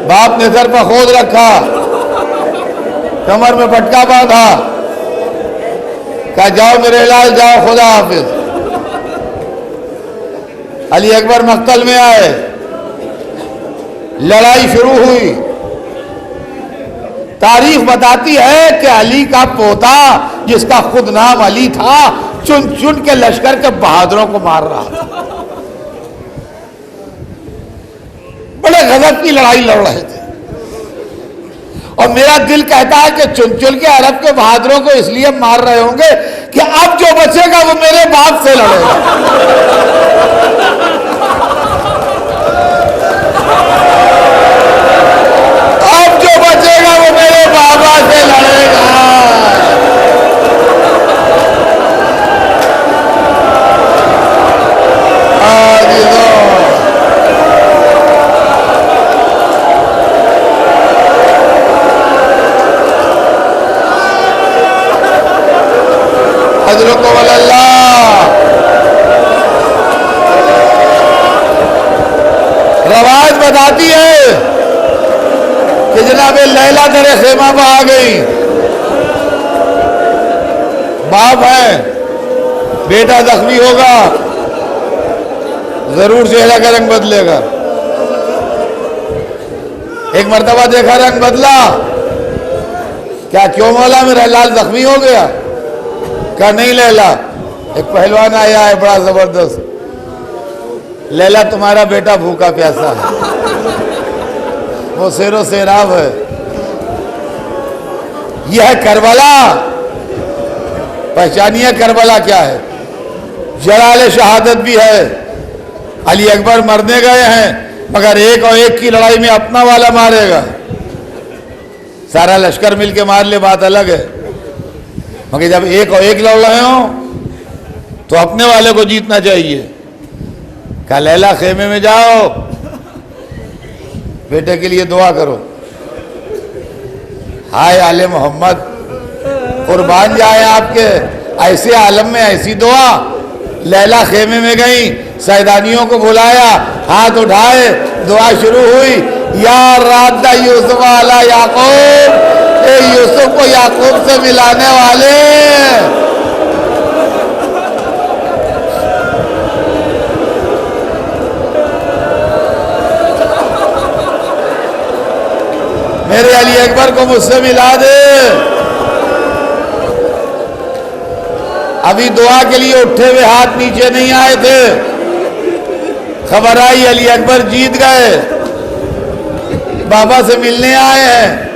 बाप ने सर पर खोद रखा, कमर में पटका बांधा, कहा जाओ मेरे लाल जाओ, खुदा हाफिज। अली अकबर मक्तल में आए, लड़ाई शुरू हुई। तारीख बताती है कि अली का पोता, जिसका खुद नाम अली था, चुन चुन के लश्कर के बहादुरों को मार रहा था। बड़े गजब की लड़ाई लड़ रहे थे। और मेरा दिल कहता है कि चुन चुन के अरब के बहादुरों को इसलिए मार रहे होंगे कि अब जो बचेगा वो मेरे बाप से लड़ेगा। अब जो बचेगा वो मेरे बाबा से लड़ेगा। रवाज बताती है कि जनाब लैला तेरे खेमा पर आ गई। बाप है, बेटा जख्मी होगा, जरूर चेहरा का रंग बदलेगा। एक मर्तबा देखा रंग बदला, क्या क्यों मौला मेरा लाल जख्मी हो गया? क्या नहीं लैला, एक पहलवान आया है बड़ा जबरदस्त, लैला तुम्हारा बेटा भूखा प्यासा है, वो शेरो शेराब है। यह है करबला। पहचानिए करबला क्या है? जलाल शहादत भी है। अली अकबर मरने गए हैं, मगर एक और एक की लड़ाई में अपना वाला मारेगा। सारा लश्कर मिलके मार ले, बात अलग है, मगर जब एक और एक लड़ रहे हो तो अपने वाले को जीतना चाहिए। कहा लैला खेमे में जाओ, बेटे के लिए दुआ करो। हाय आले मोहम्मद, कुर्बान जाए आपके ऐसे आलम में ऐसी दुआ। लैला खेमे में गई, सैदानियों को बुलाया, हाथ उठाए, दुआ शुरू हुई। या रादा यूसुफ अला याकूब, ए यूसुफ को याकूब से मिलाने वाले। मेरे अली अकबर को मुझसे मिला दे। अभी दुआ के लिए उठे हुए हाथ नीचे नहीं आए थे, खबर आई अली अकबर जीत गए, बाबा से मिलने आए हैं।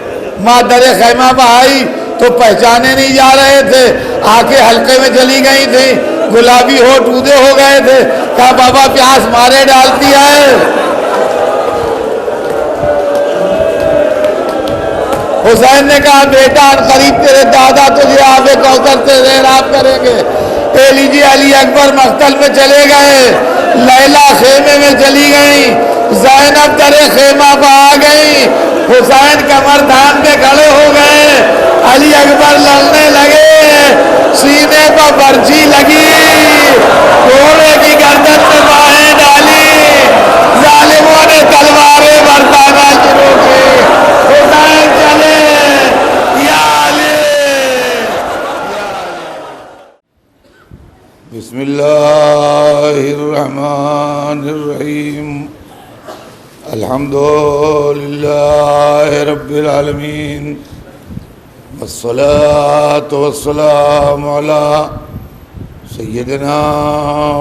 माँ दरे खैमा पर आई तो पहचाने नहीं जा रहे थे, आके हल्के में चली गई थी, गुलाबी होठ ऊदे हो गए थे। कहा बाबा प्यास मारे डालती है। हुसैन ने कहा बेटा करीब तेरे दादा तुझे आबे कौसर से सैराब करेंगे। ए लीजिए अली अकबर मक्तल में चले गए, लैला खेमे में चली गई, ज़ैनब दरे खेमा पर आ गई, हुसैन कमर थाम के खड़े हो गए। अली अकबर लड़ने लगे, सीने पर बर्छी लगी, घोड़े की गर्दन में बाहें डाली, जालिमों ने तलवारें बरसाना शुरू की। हुसैन चले, या अली। बिस्मिल्लाहिर्रहमानिर्रहीम। अल्हम्दुलिल्लाहि रब्बिल आलमीन, वस्सलातु वस्सलामु अला सय्यिदिना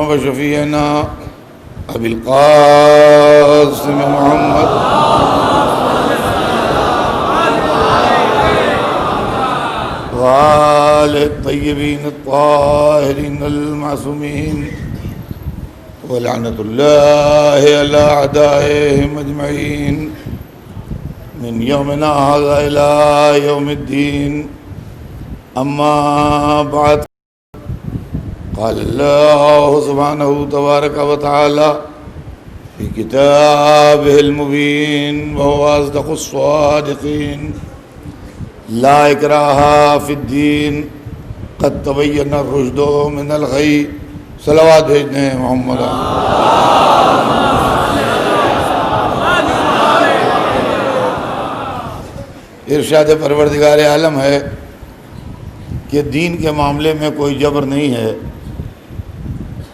व शफीना अबिल कासिम मुहम्मद वाले तय्यबीन ताहिरीन अल-मासूमीन व लअनतुल्लाहि अला अदाइहिम अजमईन मिन यौमिना हाज़ा इला यौमिद्दीन। अम्मा बाद, क़ाल अल्लाहु सुब्हानहु तबारक व तआला फ़ी किताबिहिल मुबीन व हुवा अस्दक़ुस सादिक़ीन। ला इक्राहा फ़िद्दीन क़द तबय्यना रुश्दु मिनल गई। सलावत भेजने मोहम्मद। इरशाद परवरदिगार आलम है कि दीन के मामले में कोई जबर नहीं है,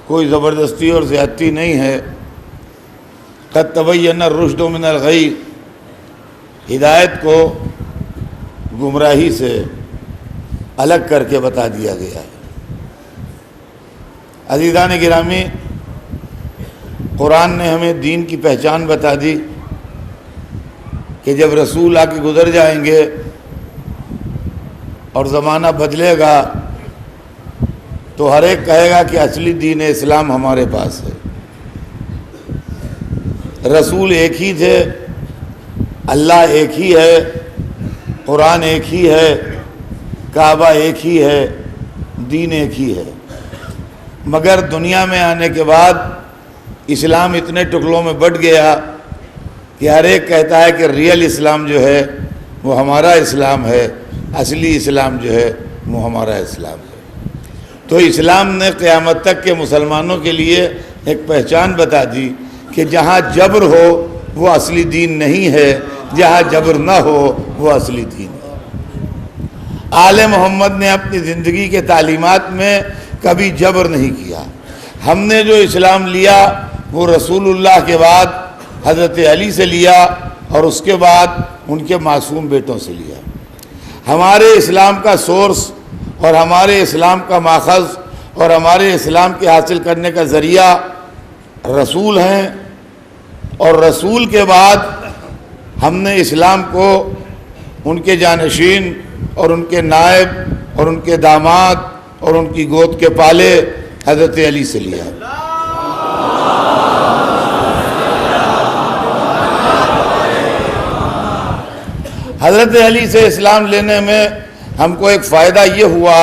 कोई ज़बरदस्ती और ज़्यादती नहीं है। क़द तबय्यना रुश्द मिनल गई, हिदायत को गुमराही से अलग करके बता दिया गया है। अज़ीज़ान गिरामी, कुरान ने हमें दीन की पहचान बता दी कि जब रसूल आके गुज़र जाएंगे और ज़माना बदलेगा तो हर एक कहेगा कि असली दीन इस्लाम हमारे पास है। रसूल एक ही थे, अल्लाह एक ही है, कुरान एक ही है, काबा एक ही है, दीन एक ही है। मगर दुनिया में आने के बाद इस्लाम इतने टुकड़ों में बट गया कि हर एक कहता है कि रियल इस्लाम जो है वो हमारा इस्लाम है, असली इस्लाम जो है वो हमारा इस्लाम है। तो इस्लाम ने क़यामत तक के मुसलमानों के लिए एक पहचान बता दी कि जहाँ जबर हो वो असली दीन नहीं है, जहाँ जबर ना हो वो असली दीन है। आले मोहम्मद ने अपनी ज़िंदगी के तालीमात में कभी जबर नहीं किया। हमने जो इस्लाम लिया वो रसूलुल्लाह के बाद हज़रत अली से लिया और उसके बाद उनके मासूम बेटों से लिया। हमारे इस्लाम का सोर्स और हमारे इस्लाम का माखज़ और हमारे इस्लाम के हासिल करने का ज़रिया रसूल हैं, और रसूल के बाद हमने इस्लाम को उनके जानशीन और उनके नायब और उनके दामाद और उनकी गोद के पाले हज़रत अली से लिया। हज़रत अली से इस्लाम लेने में हमको एक फ़ायदा ये हुआ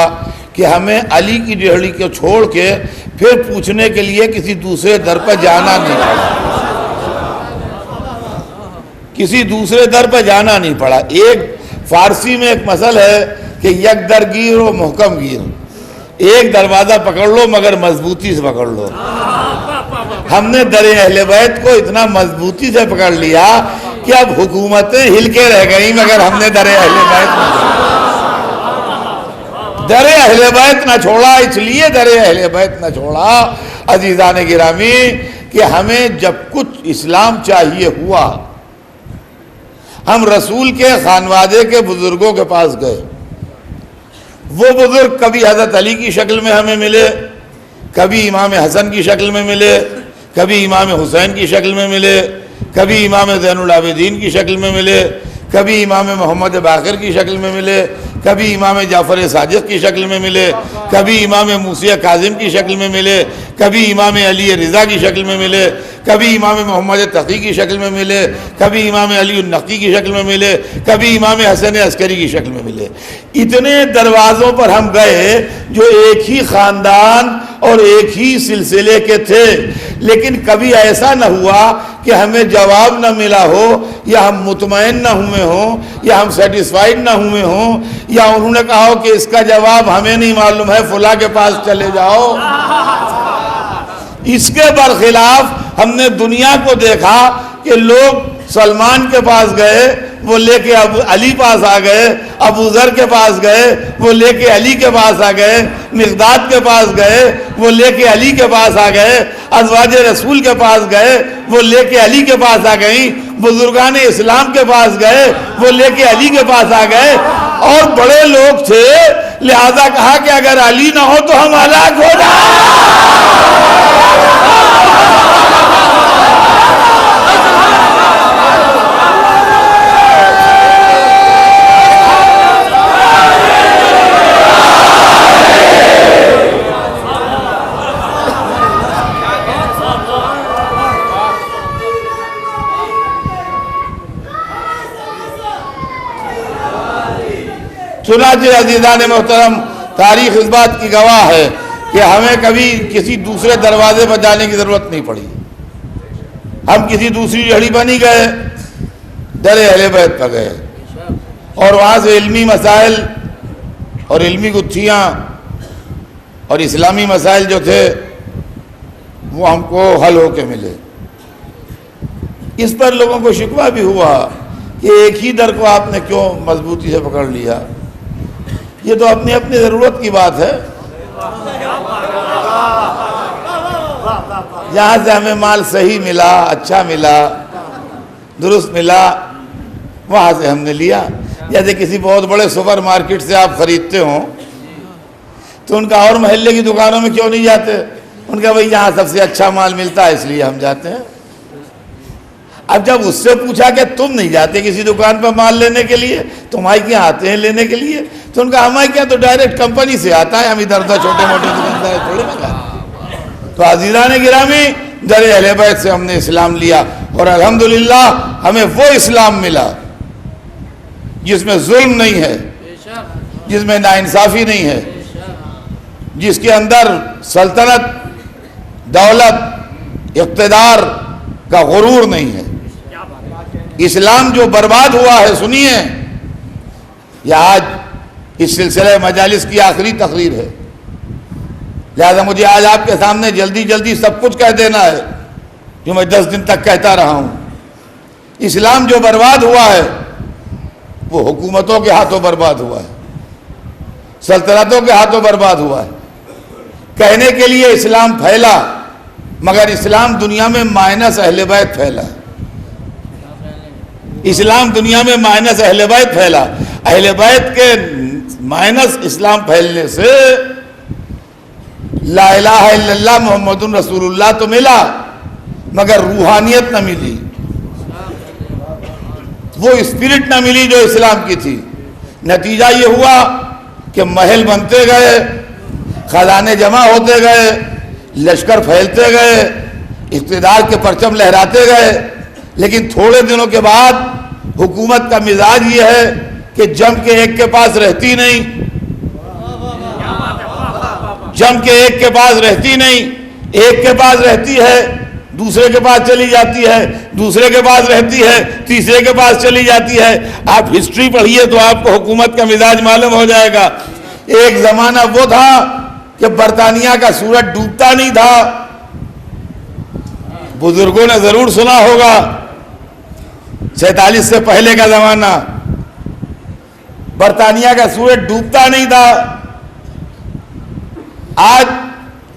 कि हमें अली की डेहड़ी को छोड़ के फिर पूछने के लिए किसी दूसरे दर पर जाना नहीं पड़ा, किसी दूसरे दर पर जाना नहीं पड़ा। एक फ़ारसी में एक मसल है कि यक दर गिर व मुहकम गिर, एक दरवाज़ा पकड़ लो मगर मजबूती से पकड़ लो। हमने दर अहले बैत को इतना मजबूती से पकड़ लिया कि अब हुकूमतें हिल के रह गई मगर हमने दर अहले बैत ना छोड़ा, इसलिए दर अहले बैत ना छोड़ा अजीज़ान गिरामी कि हमें जब कुछ इस्लाम चाहिए हुआ, हम रसूल के खानवादे के बुजुर्गों के पास गए। वो बुजुर्ग कभी हज़रत अली की शक्ल में हमें मिले, कभी इमाम हसन की शक्ल में मिले, कभी इमाम हुसैन की शक्ल में मिले, कभी इमाम ज़ैनुल आबिदीन की शक्ल में मिले, कभी इमाम मोहम्मद बाक़िर की शक्ल में मिले, कभी इमाम जाफ़र सादिक़ की शक्ल में मिले, कभी इमाम मूसा काज़िम की शक्ल में मिले, कभी इमाम अली रिज़ा की शक्ल में मिले, कभी इमाम मोहम्मद तक़ी की शक्ल में मिले, कभी इमाम अली नक़ी की शक्ल में मिले, कभी इमाम हसन अस्करी की शक्ल में मिले। इतने दरवाज़ों पर हम गए जो एक ही ख़ानदान और एक ही सिलसिले के थे, लेकिन कभी ऐसा न हुआ कि हमें जवाब न मिला हो, या हम मुतमईन न हुए हों, या हम सेटिस्फाइड न हुए हों, या उन्होंने कहा हो कि इसका जवाब हमें नहीं मालूम है, फुला के पास चले जाओ। इसके बरखिलाफ हमने दुनिया को देखा कि लोग सलमान के पास गए, वो लेके अब अली पास आ गए, अबू ज़र के पास गए, वो लेके अली के पास आ गए, मिक़दाद के पास गए, वो लेके अली के पास आ गए, अज़वाज रसूल के पास गए, वो लेके अली के पास आ गई, बुजुर्गान इस्लाम के पास गए, वो लेके अली के पास आ गए। और बड़े लोग थे, लिहाजा कहा कि अगर अली ना हो तो हम हलाक हो जाए। चुनांचे अज़ीज़ान मोहतरम, तारीख़ इस बात की गवाह है कि हमें कभी किसी दूसरे दरवाजे पर जाने की ज़रूरत नहीं पड़ी। हम किसी दूसरी जड़ी पर नहीं गए, दर अहले बैत पर गए और वहाँ से इल्मी मसाइल और इल्मी गुत्थियाँ और इस्लामी मसाइल जो थे वो हमको हल होके मिले। इस पर लोगों को शिकवा भी हुआ कि एक ही दर को आपने क्यों मजबूती से पकड़ लिया? ये तो अपनी अपनी ज़रूरत की बात है। जहाँ से हमें माल सही मिला, अच्छा मिला, दुरुस्त मिला, वहाँ से हमने लिया। जैसे किसी बहुत बड़े सुपर मार्केट से आप खरीदते हो तो उनका और मोहल्ले की दुकानों में क्यों नहीं जाते? उनका भाई यहाँ सबसे अच्छा माल मिलता है इसलिए हम जाते हैं। अब जब उससे पूछा कि तुम नहीं जाते किसी दुकान पर माल लेने के लिए, तुम्हारे क्या आते हैं लेने के लिए? तो उनका हमारे क्या तो डायरेक्ट कंपनी से आता है, हम इधर उधर छोटे मोटे दुकानदार थोड़े ना। तो अजीज़ान गिरामी, दर अहले बैत से हमने इस्लाम लिया और अल्हम्दुलिल्लाह हमें वो इस्लाम मिला जिसमें जुल्म नहीं है, जिसमें नाइंसाफ़ी नहीं है, जिसके अंदर सल्तनत, दौलत, इक़्तिदार का गुरूर नहीं है। इस्लाम जो बर्बाद हुआ है, सुनिए, यह आज इस सिलसिले मजालिस की आखिरी तकरीर है, लिहाजा मुझे आज आपके सामने जल्दी जल्दी सब कुछ कह देना है जो मैं 10 दिन तक कहता रहा हूँ। इस्लाम जो बर्बाद हुआ है वो हुकूमतों के हाथों बर्बाद हुआ है, सल्तनतों के हाथों बर्बाद हुआ है। कहने के लिए इस्लाम फैला, मगर इस्लाम दुनिया में माइनस अहले बैत फैला। इस्लाम दुनिया में माइनस अहले बैत फैला। अहले बैत के माइनस इस्लाम फैलने से ला इलाहा इल्लल्लाह मुहम्मदुर रसूलुल्लाह तो मिला, मगर रूहानियत न मिली, वो स्पिरिट न मिली जो इस्लाम की थी। नतीजा ये हुआ कि महल बनते गए, खजाने जमा होते गए, लश्कर फैलते गए, इक़्तिदार के परचम लहराते गए, लेकिन थोड़े दिनों के बाद हुकूमत का मिजाज ये है कि जम के एक के पास रहती नहीं, जम के एक के पास रहती नहीं, एक के पास रहती है, दूसरे के पास चली जाती है, दूसरे के पास रहती है, तीसरे के पास चली जाती है। आप हिस्ट्री पढ़िए तो आपको हुकूमत का मिजाज मालूम हो जाएगा। एक जमाना वो था कि बरतानिया का सूरज डूबता नहीं था। बुजुर्गों ने जरूर सुना होगा 47 से पहले का जमाना, बरतानिया का सूरज डूबता नहीं था। आज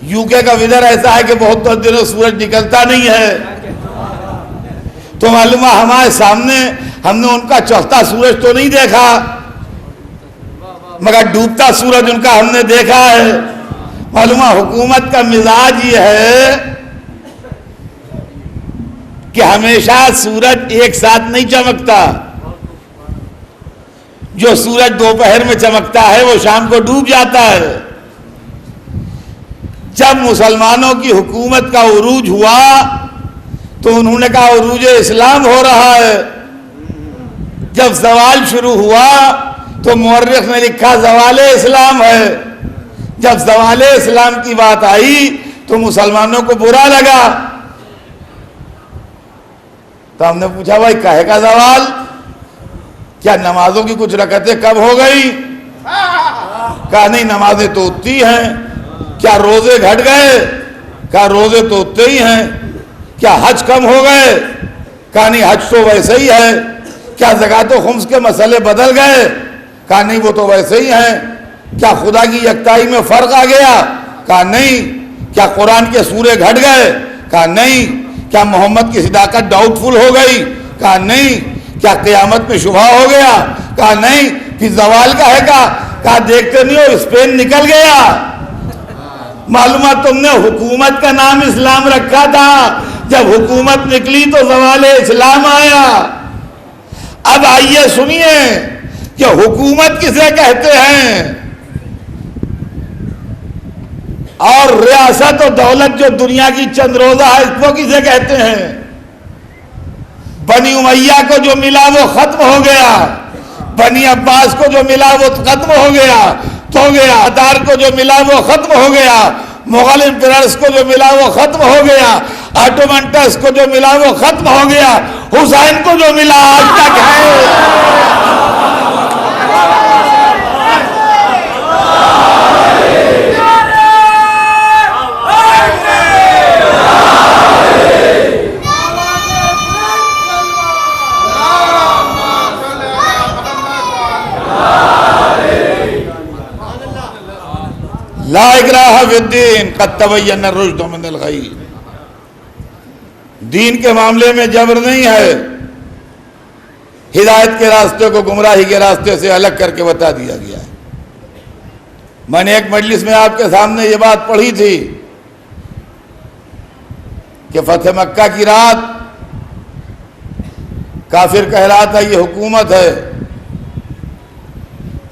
यूके का वेदर ऐसा है कि बहुत दिनों सूरज निकलता नहीं है। तो मालूम है हमारे सामने हमने उनका चौथा सूरज तो नहीं देखा, मगर डूबता सूरज उनका हमने देखा है। मालूम है हुकूमत का मिजाज ये है कि हमेशा सूरज एक साथ नहीं चमकता। जो सूरज दोपहर में चमकता है वो शाम को डूब जाता है। जब मुसलमानों की हुकूमत का उरूज हुआ तो उन्होंने कहा उरूज इस्लाम हो रहा है। जब सवाल शुरू हुआ तो मुअर्रिख ने लिखा ज़वाल इस्लाम है। जब ज़वाल इस्लाम की बात आई तो मुसलमानों को बुरा लगा। तो हमने पूछा भाई काहे का ज़वाल, क्या नमाजों की कुछ रकतें कब हो गई? कहा नहीं, नमाजें तो उतनी हैं। क्या रोजे घट गए? कहा रोजे तो उतने ही हैं। क्या हज कम हो गए? कहा नहीं, हज तो वैसे ही है। क्या ज़कात व खुम्स के मसले बदल गए? कहा नहीं, वो तो वैसे ही हैं। क्या खुदा की यकताई में फ़र्क आ गया? कहा नहीं। क्या कुरान के सूरे घट गए? कहा नहीं। क्या मोहम्मद की सदाकत डाउटफुल हो गई? कहा नहीं। क्या क़यामत में शुबहा हो गया? कहा नहीं। फिर ज़वाल का है? कहा देखते नहीं हो स्पेन निकल गया। मालूम तुमने हुकूमत का नाम इस्लाम रखा था, जब हुकूमत निकली तो ज़वाल इस्लाम आया। अब आइए सुनिए कि हुकूमत किसे कहते हैं और रियासत और दौलत जो दुनिया की चंद रोजा है इसको किसे कहते हैं। बनी उमैया को जो मिला वो खत्म हो गया, बनी अब्बास को जो मिला वो खत्म हो गया, तो गया। अतार को जो मिला वो खत्म हो गया, मुगल एम्परर्स को जो मिला वो खत्म हो गया, ऑटोमन टर्क्स को जो मिला वो खत्म हो गया, हुसैन को जो मिला आज तक है। ला इकराह फिद्दीन क़द तबय्यन रुश्द मिनल गय। दीन के मामले में जबर नहीं है, हिदायत के रास्ते को गुमराही के रास्ते से अलग करके बता दिया गया है। मैंने एक मजलिस में आपके सामने ये बात पढ़ी थी कि फतेह मक्का की रात काफिर कह रहा था ये हुकूमत है,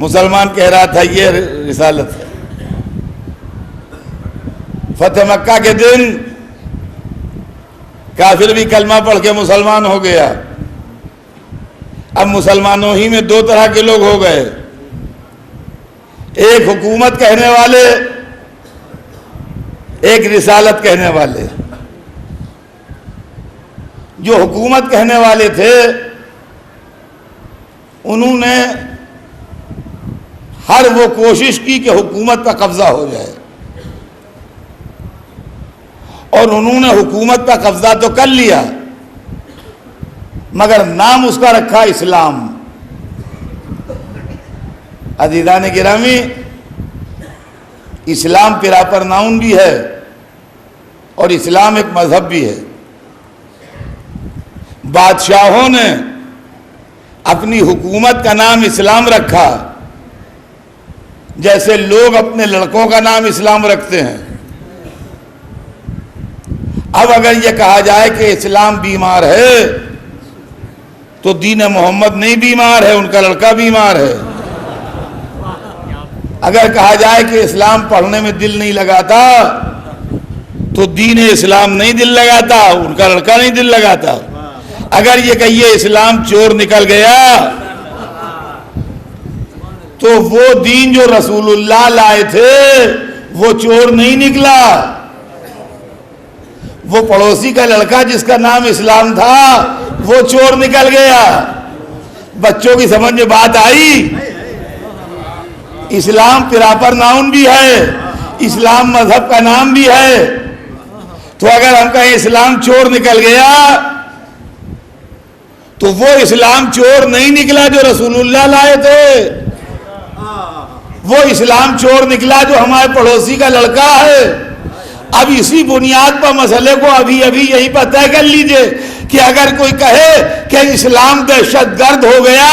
मुसलमान कह रहा था ये रिसालत है। फतेह मक्का के दिन काफिर भी कलमा पढ़ के मुसलमान हो गया। अब मुसलमानों ही में दो तरह के लोग हो गए, एक हुकूमत कहने वाले, एक रिसालत कहने वाले। जो हुकूमत कहने वाले थे उन्होंने हर वो कोशिश की कि हुकूमत का कब्जा हो जाए, और उन्होंने हुकूमत का कब्जा तो कर लिया मगर नाम उसका रखा इस्लाम। अज़ीज़ान गिरामी, इस्लाम पिरापर नाउन भी है और इस्लाम एक मजहब भी है। बादशाहों ने अपनी हुकूमत का नाम इस्लाम रखा, जैसे लोग अपने लड़कों का नाम इस्लाम रखते हैं। अब अगर यह कहा जाए कि इस्लाम बीमार है तो दीन मोहम्मद नहीं बीमार है, उनका लड़का बीमार है। अगर कहा जाए कि इस्लाम पढ़ने में दिल नहीं लगाता तो दीन इस्लाम नहीं दिल लगाता, उनका लड़का नहीं दिल लगाता। अगर ये कहिए इस्लाम चोर निकल गया तो वो दीन जो रसूलुल्लाह लाए थे वो चोर नहीं निकला। वो पड़ोसी का लड़का जिसका नाम इस्लाम था वो चोर निकल गया। बच्चों की समझ में बात आई? इस्लाम पिरापर नाउन भी है, इस्लाम मजहब का नाम भी है। तो अगर हम कहें इस्लाम चोर निकल गया तो वो इस्लाम चोर नहीं निकला जो रसूलुल्लाह लाए थे, वो इस्लाम चोर निकला जो हमारे पड़ोसी का लड़का है। अब इसी बुनियाद पर मसले को अभी अभी यहीं पर तय कर लीजिए कि अगर कोई कहे कि इस्लाम दहशतगर्द हो गया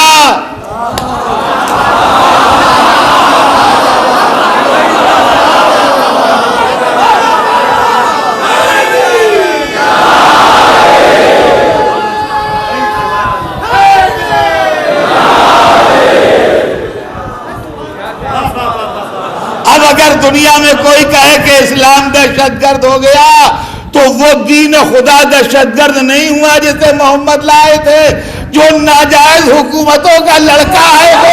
अगर दुनिया में कोई कहे कि इस्लाम दहशतगर्द हो गया तो वो दीन खुदा दहशतगर्द नहीं हुआ जिसे मोहम्मद लाए थे, जो नाजायज हुकूमतों का लड़का है वो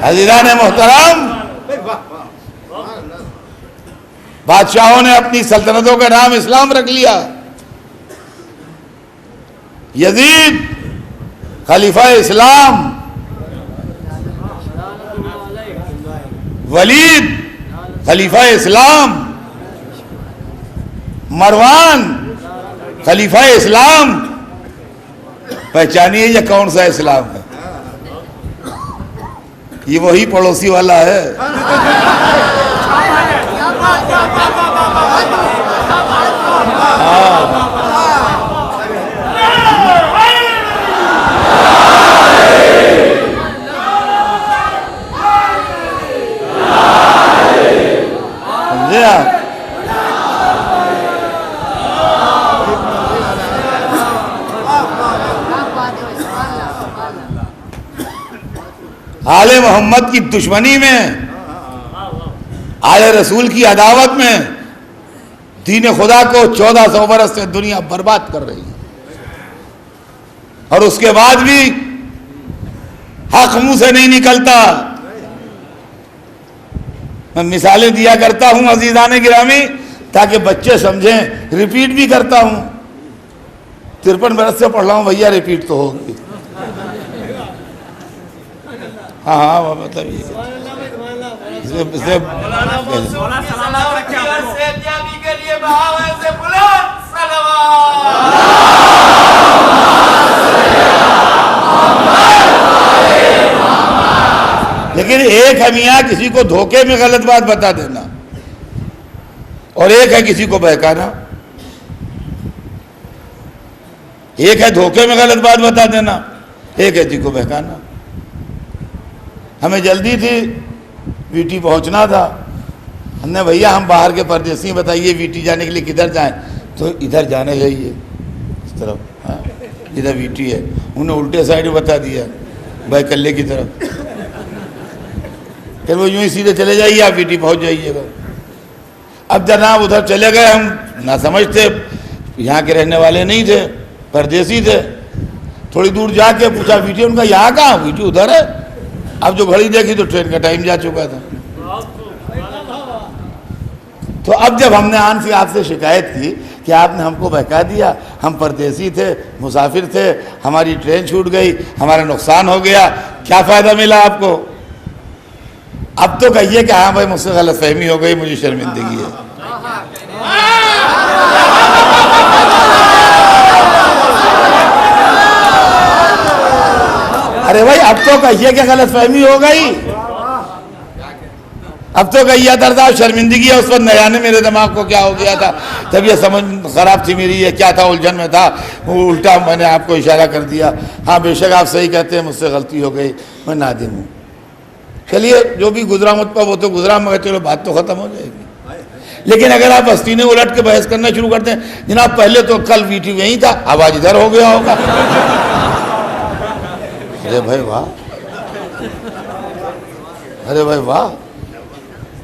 अज़ीज़ान मोहतरम, बादशाहों ने अपनी सल्तनतों का नाम इस्लाम रख लिया। यजीद खलीफा इस्लाम, वलीद खलीफा इस्लाम, मरवान खलीफा इस्लाम। पहचानिए ये कौन सा इस्लाम है? ये वही पड़ोसी वाला है। समझे आप? आले मोहम्मद की दुश्मनी में, आले रसूल की अदावत में दीन खुदा को 1400 बरस से दुनिया बर्बाद कर रही है, और उसके बाद भी हक मुंह से नहीं निकलता। मैं मिसालें दिया करता हूं अजीजान गिरामी, ताकि बच्चे समझें। रिपीट भी करता हूँ, 53 बरस से पढ़ रहा हूँ भैया, रिपीट तो होगी। हाँ हाँ, वो मतलब ये लेकिन एक है मियाँ किसी को धोखे में गलत बात बता देना, और एक है किसी को बहकाना। एक है धोखे में गलत बात बता देना, एक है किसी को बहकाना। हमें जल्दी थी, वीटी पहुंचना था। हमने भैया हम बाहर के परदेसी, बताइए वीटी जाने के लिए किधर जाएं? तो इधर जाने जाइए, इस तरफ, हाँ इधर वीटी है। उन्हें उल्टे साइड बता दिया, भाई कल्ले की तरफ। फिर वो यूं ही सीधे चले जाइए, आप वीटी पहुंच जाइएगा। अब जनाब उधर चले गए, हम ना समझ थे, यहाँ के रहने वाले नहीं थे, परदेसी थे। थोड़ी दूर जाके पूछा वीटी, उनका यहाँ कहाँ? वीटी उधर है। अब जो घड़ी देखी तो ट्रेन का टाइम जा चुका था। तो अब जब हमने आपसे शिकायत की कि आपने हमको बहका दिया, हम परदेसी थे, मुसाफिर थे, हमारी ट्रेन छूट गई, हमारा नुकसान हो गया, क्या फ़ायदा मिला आपको? अब तो कहिए कि हाँ भाई मुझसे गलतफहमी हो गई, मुझे शर्मिंदगी है। अरे भाई अब तो कहिए कि गलतफहमी हो गई, अब तो कहिए दर्द शर्मिंदगी है। उस पर न जाने मेरे दिमाग को क्या हो गया था, तब ये समझ खराब थी मेरी, ये क्या था, उलझन में था, वो उल्टा मैंने आपको इशारा कर दिया। हाँ बेशक आप सही कहते हैं, मुझसे गलती हो गई, मैं नादिम हूँ। चलिए जो भी गुजरा मुझ पर वो तो गुजरा, मगर चलो बात तो खत्म हो जाएगी। लेकिन अगर आप हस्तीने उलट के बहस करना शुरू करते हैं, जनाब पहले तो कल वीटी वहीं था, आवाज इधर हो गया होगा। अरे भाई वाह, अरे भाई वाह,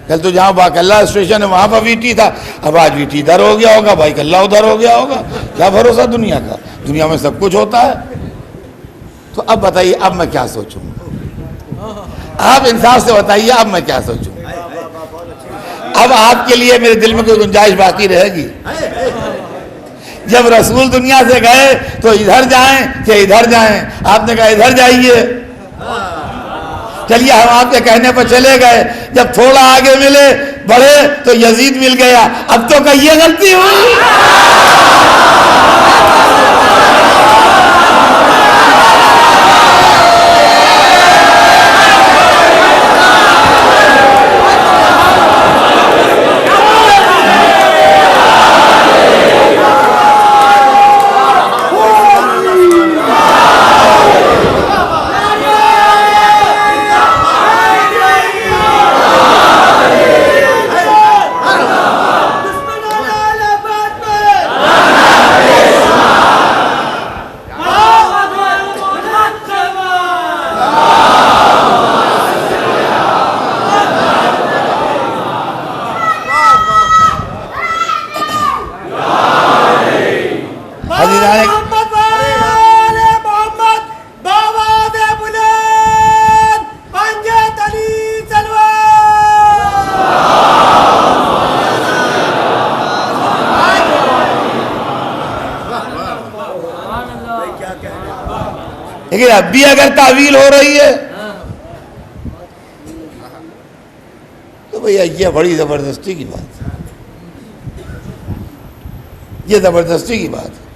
कल तो जहाँ बाकल्ला स्टेशन है वहां पर वीटी था, अब आज वीटी इधर हो गया होगा, भाई कल्ला उधर हो गया होगा। क्या भरोसा दुनिया का, दुनिया में सब कुछ होता है। तो अब बताइए अब मैं क्या सोचूं? आप इंसाफ से बताइए अब मैं क्या सोचूं? अब आपके लिए मेरे दिल में कोई गुंजाइश बाकी रहेगी? जब रसूल दुनिया से गए तो इधर जाएं कि इधर जाएं? आपने कहा इधर जाइए। चलिए हम आपके कहने पर चले गए, जब थोड़ा आगे मिले बढ़े तो यजीद मिल गया। अब तो कहिए गलती हुई। लेकिन अब भी अगर तावील हो रही है तो भैया ये बड़ी जबरदस्ती की बात है, ये जबरदस्ती की बात है।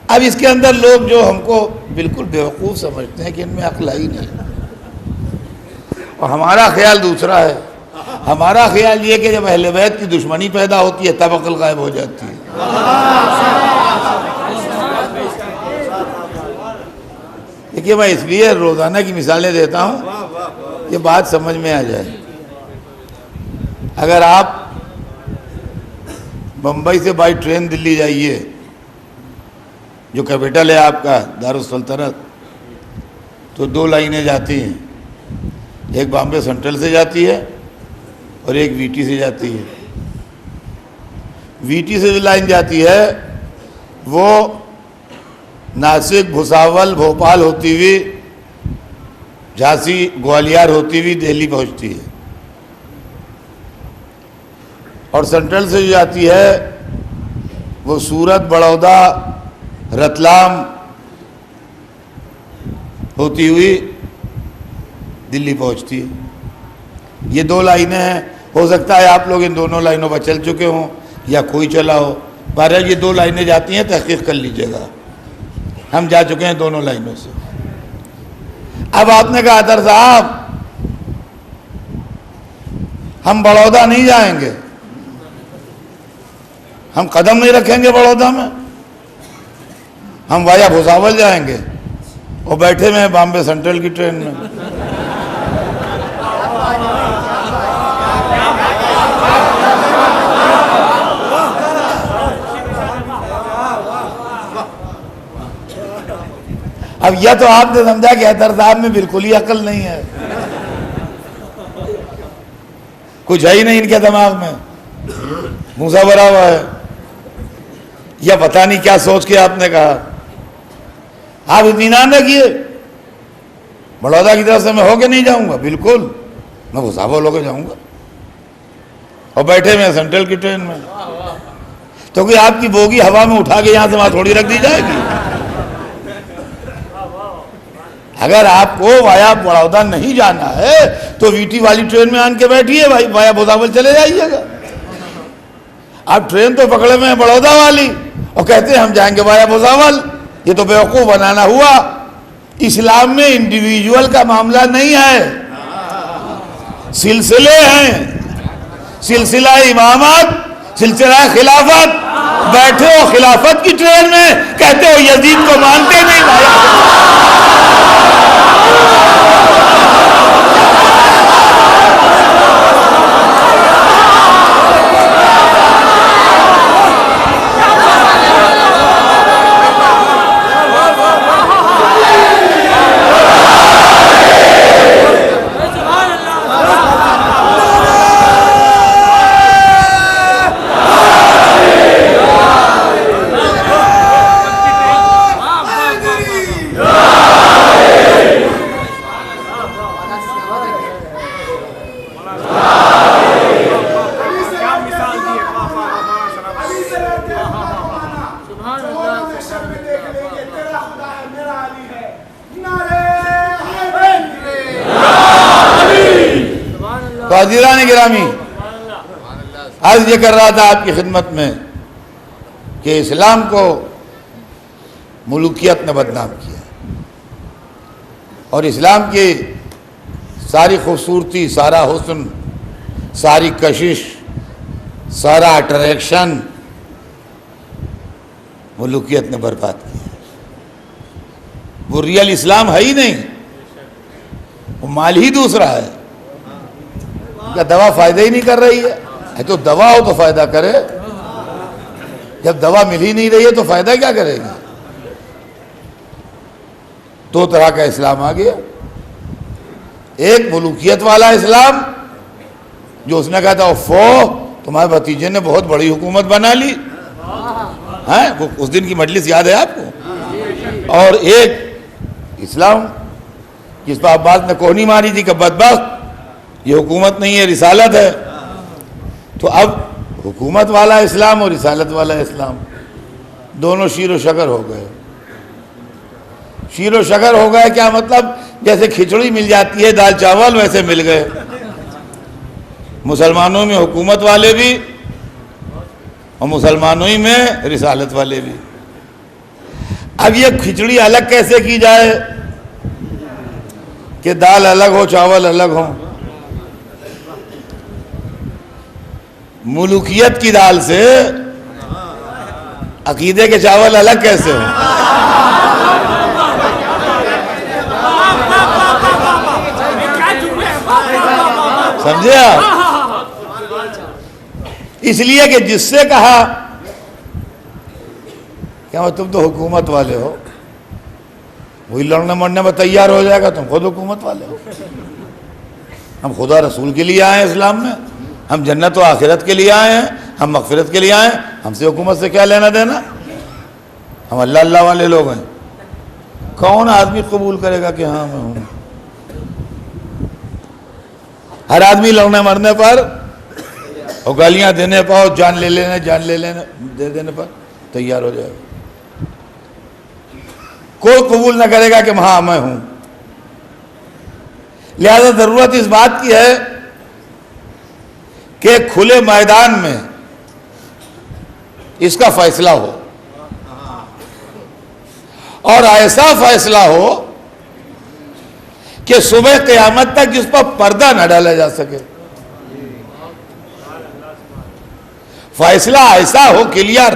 अब इसके अंदर लोग जो हमको बिल्कुल बेवकूफ़ समझते हैं कि इनमें अक्ल ही नहीं, और हमारा ख्याल दूसरा है। हमारा ख्याल ये कि जब अहले बैत की दुश्मनी पैदा होती है तब अक्ल गायब हो जाती है। देखिए मैं इसलिए रोज़ाना की मिसालें देता हूँ कि बात समझ में आ जाए। अगर आप बम्बई से बाई ट्रेन दिल्ली जाइए, जो कैपिटल है आपका दारुल सल्तनत, तो दो लाइनें जाती हैं, एक बॉम्बे सेंट्रल से जाती है और एक वीटी से जाती है। वीटी से जो लाइन जाती है वो नासिक, भुसावल, भोपाल होती हुई झांसी, ग्वालियर होती हुई दिल्ली पहुंचती है। और सेंट्रल से जो जाती है वो सूरत, बड़ौदा, रतलाम होती हुई दिल्ली पहुंचती है। ये 2 लाइनें हैं। हो सकता है आप लोग इन दोनों लाइनों पर चल चुके हों या कोई चला हो। बहरहाल ये 2 लाइनें जाती हैं, तहकीक कर लीजिएगा। हम जा चुके हैं दोनों लाइनों से। अब आपने कहा अतर साहब हम बड़ौदा नहीं जाएंगे, हम कदम नहीं रखेंगे बड़ौदा में, हम वाया भुसावल जाएंगे। और बैठे में बॉम्बे सेंट्रल की ट्रेन में। अब यह तो आपने समझा कि हैदर साहब में बिल्कुल ही अकल नहीं है, कुछ है ही नहीं इनके दिमाग में, मूसा भरा हुआ है। या पता नहीं क्या सोच के आपने कहा। आप इत्मीनान रखिए, बड़ौदा की तरफ से मैं होके नहीं जाऊंगा, बिल्कुल मैं भुसावल होके जाऊंगा। और बैठे में सेंट्रल की ट्रेन में, तो कि आपकी बोगी हवा में उठा के यहां से वहां थोड़ी रख दी जाएगी। अगर आपको वाया बड़ौदा नहीं जाना है तो वीटी वाली ट्रेन में आन के बैठिए, भाई वाया भुसावल चले जाइएगा। आप ट्रेन तो पकड़े में बड़ौदा वाली और कहते हैं हम जाएंगे वाया भुसावल। ये तो बेवकूफ बनाना हुआ। इस्लाम में इंडिविजुअल का मामला नहीं है, सिलसिले हैं, सिलसिला इमामत, सिलसिला खिलाफत। बैठे हो खिलाफत की ट्रेन में, कहते हो यजीद को मानते नहीं भाई। हाज़िरान गिरामी, आज ये कर रहा था आपकी खिदमत में कि इस्लाम को मुल्कियत ने बदनाम किया और इस्लाम की सारी खूबसूरती, सारा हुस्न, सारी कशिश, सारा अट्रैक्शन मुल्कियत ने बर्बाद किया। वो रियल इस्लाम है ही नहीं, वो माल ही दूसरा है। क्या दवा फायदा ही नहीं कर रही है? तो दवा हो तो फायदा करे, जब दवा मिल ही नहीं रही है तो फायदा क्या करेगी? 2 तरह का इस्लाम आ गया। एक मुल्कियत वाला इस्लाम जो उसने कहा था फो तुम्हारे भतीजे ने बहुत बड़ी हुकूमत बना ली है, वो उस दिन की मजलिस याद है आपको। और एक इस्लाम जिस पर अब्बास ने कोहनी मारी थी कि बदबख्त ये हुकूमत नहीं है, रिसालत है। तो अब हुकूमत वाला इस्लाम और रिसालत वाला इस्लाम दोनों शीर व शकर हो गए। शीर व शकर हो गए क्या मतलब? जैसे खिचड़ी मिल जाती है दाल चावल, वैसे मिल गए। मुसलमानों में हुकूमत वाले भी और मुसलमानों ही में रिसालत वाले भी। अब ये खिचड़ी अलग कैसे की जाए कि दाल अलग हो चावल अलग हो? मुल्कियत की दाल से अकीदे के चावल अलग कैसे हो? समझे आप? इसलिए कि जिससे कहा क्या तुम तो हुकूमत वाले हो, वही लड़ने मरने में तैयार हो जाएगा, तुम खुद हुकूमत वाले हो। हम खुदा रसूल के लिए आए हैं इस्लाम में, हम जन्नत व आखिरत के लिए आए हैं, हम मगफिरत के लिए आए हैं। हमसे हुकूमत से क्या लेना देना? हम अल्लाह अल्लाह वाले लोग हैं। कौन आदमी कबूल करेगा कि हाँ मैं हूं? हर आदमी लड़ने मरने पर और गालियां देने पर, जान ले लेने दे देने पर तैयार हो जाएगा। कोई कबूल ना करेगा कि हाँ मैं हूं। लिहाजा जरूरत इस बात की है कि खुले मैदान में इसका फैसला हो, और ऐसा फैसला हो कि सुबह क़यामत तक इस पर पर्दा न डाला जा सके। फैसला ऐसा हो क्लियर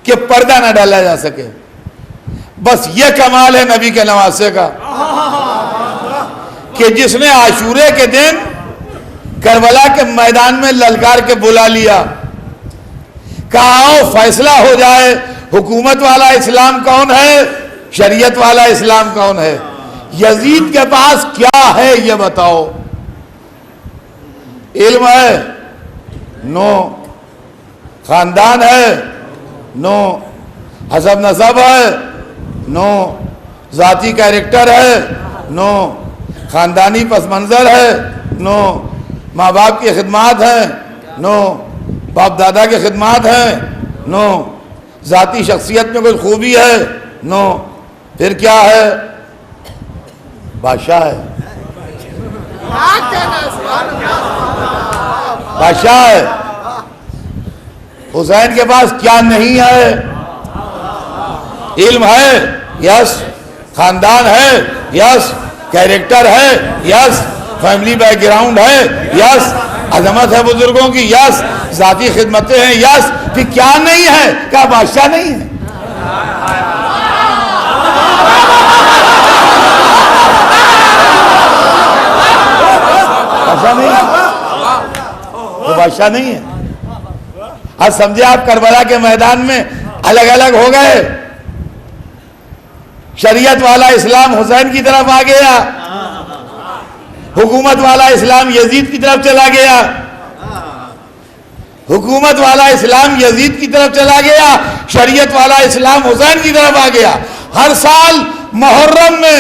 कि पर्दा न डाला जा सके। बस ये कमाल है नबी के नवासे का कि जिसने आशूरे के दिन करबला के मैदान में ललकार के बुला लिया, कहा आओ फैसला हो जाए, हुकूमत वाला इस्लाम कौन है, शरीयत वाला इस्लाम कौन है। यजीद के पास क्या है ये बताओ। इल्म है? नो। खानदान है? नो। हसब नसब है? नो। जाती कैरेक्टर है? नो। खानदानी पस मंजर है? नो। माँ बाप की खिदमात है? नो। बाप दादा की खिदमात है? नो। जाती शख्सियत में कोई खूबी है? नो। फिर क्या है? बादशाह है। बादशाह है। हुसैन के पास क्या नहीं है? इल्म है? यस। खानदान है? यस। कैरेक्टर है? यस। फैमिली बैकग्राउंड है? यस। अजमत है बुजुर्गों की? यस। जाती खिदमतें हैं? यस। फिर क्या नहीं है? क्या बादशाह नहीं है? बादशाह नहीं है तो बादशाह नहीं है। आज समझे आप करबला के मैदान में अलग अलग हो गए। शरीयत वाला इस्लाम हुसैन की तरफ आ गया, हुकूमत वाला इस्लाम यजीद की तरफ चला गया। हुकूमत वाला इस्लाम यजीद की तरफ चला गया, शरीयत वाला इस्लाम हुसैन की तरफ आ गया। हर साल मुहर्रम में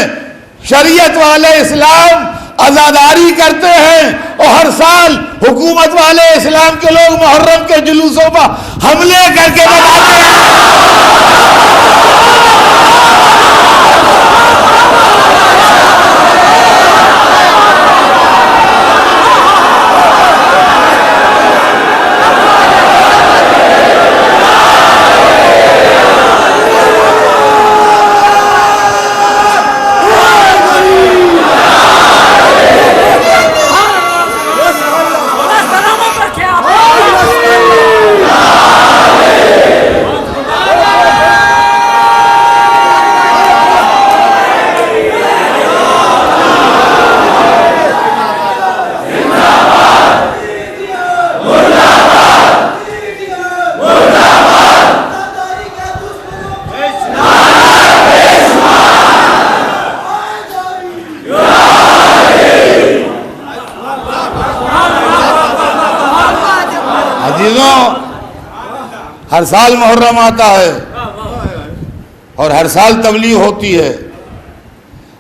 शरीयत वाले इस्लाम आजादारी करते हैं और हर साल हुकूमत वाले इस्लाम के लोग मुहर्रम के जुलूसों पर हमले करके बताते हैं। हर साल मुहर्रम आता है और हर साल तबलीग होती है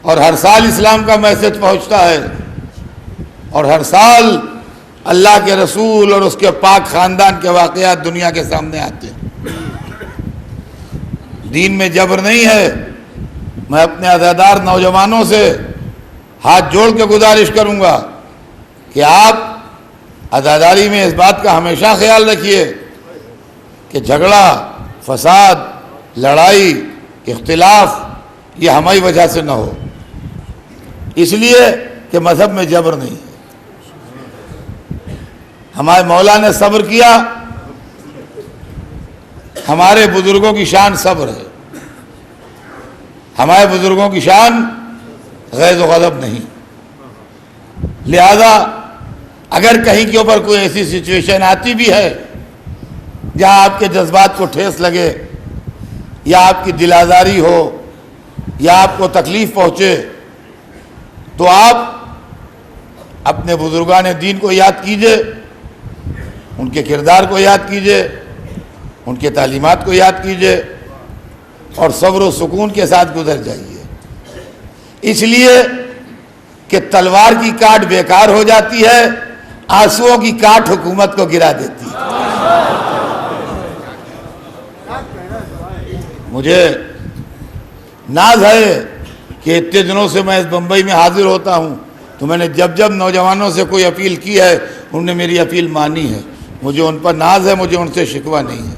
और हर साल इस्लाम का मैसेज पहुंचता है और हर साल अल्लाह के रसूल और उसके पाक ख़ानदान के वाक़यात दुनिया के सामने आते हैं। दीन में जबर नहीं है। मैं अपने अज़ादार नौजवानों से हाथ जोड़ के गुजारिश करूँगा कि आप अज़ादारी में इस बात का हमेशा ख्याल रखिए कि झगड़ा, फसाद, लड़ाई, इख्तिलाफ ये हमारी वजह से ना हो, इसलिए कि मज़हब में जबर नहीं है। हमारे मौला ने सब्र किया। हमारे बुजुर्गों की शान सब्र है। हमारे बुजुर्गों की शान गैज़ व ग़ज़ब नहीं। लिहाजा अगर कहीं के ऊपर कोई ऐसी सिचुएशन आती भी है जहाँ आपके जज्बात को ठेस लगे या आपकी दिल आज़ारी हो या आपको तकलीफ़ पहुँचे, तो आप अपने बुजुर्गान दीन को याद कीजिए, उनके किरदार को याद कीजिए, उनके तालीमात को याद कीजिए और सब्र व सुकून के साथ गुजर जाइए। इसलिए कि तलवार की काट बेकार हो जाती है, आंसुओं की काट हुकूमत को गिरा देती है। मुझे नाज है कि इतने दिनों से मैं इस बम्बई में हाजिर होता हूँ, तो मैंने जब जब नौजवानों से कोई अपील की है उन्होंने मेरी अपील मानी है। मुझे उन पर नाज है, मुझे उनसे शिकवा नहीं है।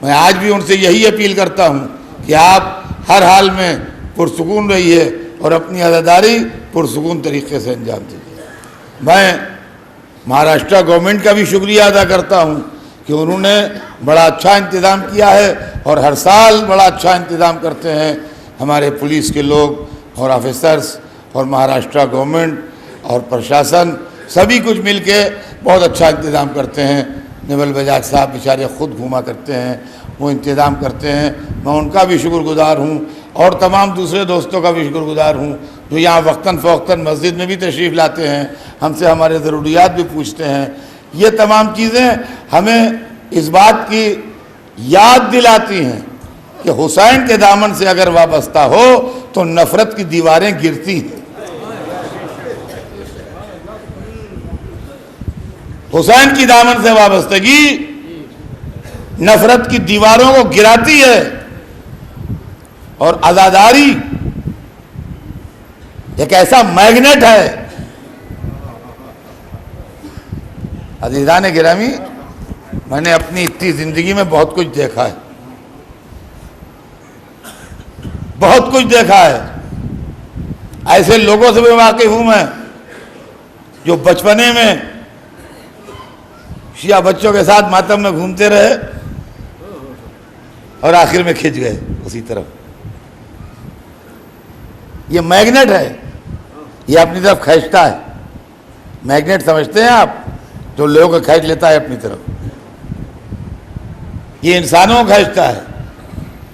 मैं आज भी उनसे यही अपील करता हूँ कि आप हर हाल में पुरसुकून रहिए और अपनी अदादारी पुरसुकून तरीके से अंजाम दीजिए। मैं महाराष्ट्र गवर्नमेंट का भी शुक्रिया अदा करता हूँ कि उन्होंने बड़ा अच्छा इंतज़ाम किया है और हर साल बड़ा अच्छा इंतज़ाम करते हैं। हमारे पुलिस के लोग और ऑफिसर्स और महाराष्ट्र गवर्नमेंट और प्रशासन सभी कुछ मिल के बहुत अच्छा इंतज़ाम करते हैं। नेवल बजाज साहब बेचारे ख़ुद घूमा करते हैं, वो इंतज़ाम करते हैं। मैं उनका भी शुक्रगुजार हूँ और तमाम दूसरे दोस्तों का भी शुक्रगुजार हूँ जो यहाँ वक्तन फ़वक्तन मस्जिद में भी तशरीफ़ लाते हैं, हमसे हमारे ज़रूरियात भी पूछते हैं। ये तमाम चीज़ें हमें इस बात की याद दिलाती हैं कि हुसैन के दामन से अगर वाबस्ता हो तो नफ़रत की दीवारें गिरती हैं। हुसैन की दामन से वाबस्तगी नफ़रत की दीवारों को गिराती है और आज़ादारी एक ऐसा मैग्नेट है। अज़ीज़ान गिरामी, मैंने अपनी इतनी ज़िंदगी में बहुत कुछ देखा है, बहुत कुछ देखा है। ऐसे लोगों से भी वाकिफ़ हूँ मैं जो बचपने में शिया बच्चों के साथ मातम में घूमते रहे और आखिर में खिंच गए उसी तरफ। ये मैग्नेट है, ये अपनी तरफ खींचता है। मैग्नेट समझते हैं आप, जो लोगों को खींच लेता है अपनी तरफ। ये इंसानों को खींचता है,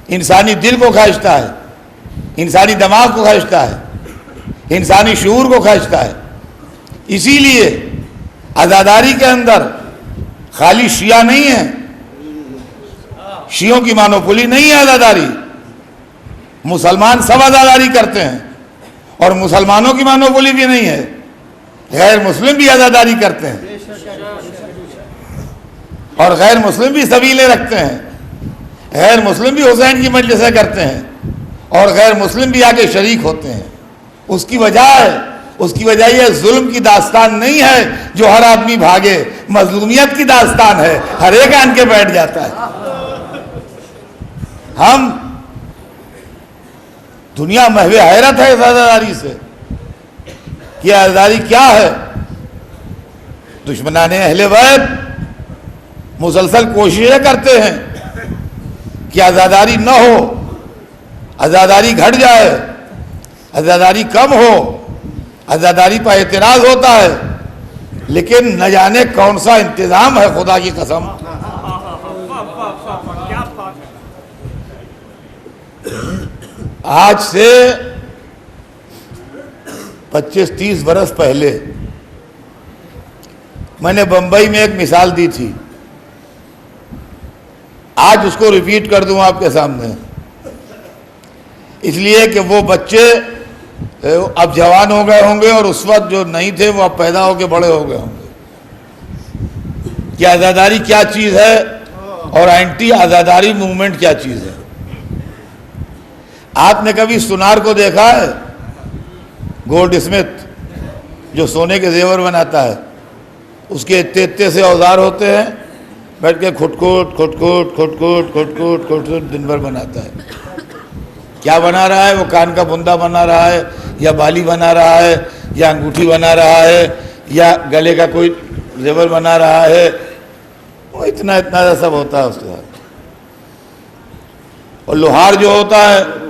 इंसानी दिल को खींचता है, इंसानी दिमाग को खींचता है, इंसानी शूर को खींचता है। इसीलिए आज़ादारी के अंदर खाली शिया नहीं है, शियों की मानोपोली नहीं है आज़ादारी। मुसलमान सब आज़ादारी करते हैं और मुसलमानों की मानोपोली भी नहीं है, गैर मुस्लिम भी आज़ादारी करते हैं और गैर मुस्लिम भी सबीले रखते हैं। गैर मुस्लिम भी हुसैन की मजलिसें करते हैं और गैर मुस्लिम भी आके शरीक होते हैं। उसकी वजह यह जुल्म की दास्तान नहीं है जो हर आदमी भागे, मजलूमियत की दास्तान है, हर एक आन के बैठ जाता है। हम दुनिया महवे हैरत है इस आज़ादारी से कि आज़ादारी क्या है। दुश्मनाने अहले बैत मुसलसल कोशिशें करते हैं कि आज़ादारी न हो, आज़ादारी घट जाए, आज़ादारी कम हो, आज़ादारी पर एतराज़ होता है, लेकिन न जाने कौन सा इंतज़ाम है, खुदा की कसम। आज से 25-30 बरस पहले मैंने बंबई में एक मिसाल दी थी, आज उसको रिपीट कर दूं आपके सामने, इसलिए कि वो बच्चे अब जवान हो गए होंगे और उस वक्त जो नहीं थे वो अब पैदा होकर बड़े हो गए होंगे कि आज़ादारी क्या चीज़ है और एंटी आज़ादारी मूवमेंट क्या चीज़ है। आपने कभी सुनार को देखा है? गोल्ड स्मिथ जो सोने के जेवर बनाता है, उसके इतने से औजार होते हैं, बैठ के खुटखुट खुटखुट खुटखुट खुटखुट खुटखुट दिन भर बनाता है। क्या बना रहा है? वो कान का बुंदा बना रहा है या बाली बना रहा है या अंगूठी बना रहा है या गले का कोई जेवर बना रहा है। वो इतना इतना सब होता है उसके साथ। और लोहार जो होता है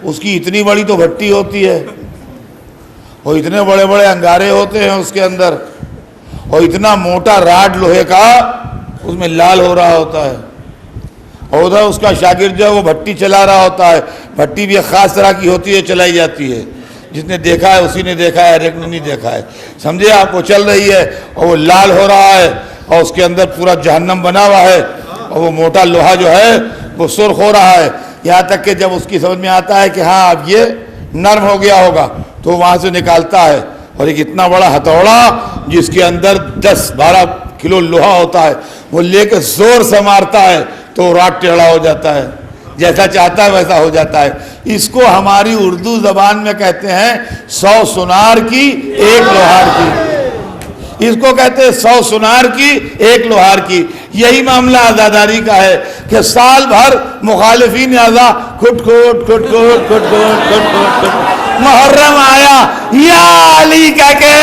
उसकी इतनी बड़ी तो भट्टी होती है और इतने बड़े बड़े अंगारे होते हैं उसके अंदर और इतना मोटा राड लोहे का उसमें लाल हो रहा होता है और उधर उसका शागिर्द जो है वो भट्टी चला रहा होता है। भट्टी भी एक ख़ास तरह की होती है, चलाई जाती है। जिसने देखा है उसी ने देखा है, हर एक ने नहीं देखा है। समझे आप? वो चल रही है और वो लाल हो रहा है और उसके अंदर पूरा जहन्नम बना हुआ है और वो मोटा लोहा जो है वो सुर्ख हो रहा है। यहाँ तक कि जब उसकी समझ में आता है कि हाँ अब ये नर्म हो गया होगा तो वहाँ से निकालता है और एक इतना बड़ा हथौड़ा जिसके अंदर 10-12 किलो लोहा होता है, वो लेके जोर से मारता है तो रात टेढ़ा हो जाता है, जैसा चाहता है वैसा हो जाता है। इसको हमारी उर्दू जबान में कहते हैं 100 सुनार की एक लोहार की। इसको कहते हैं 100 सुनार की एक लोहार की। यही मामला आज़ादारी का है कि साल भर मुखालिफिन आज़ा खुट खुट खुट खुट खुट खुट खुट खुट, मुहर्रम आया या अली कह के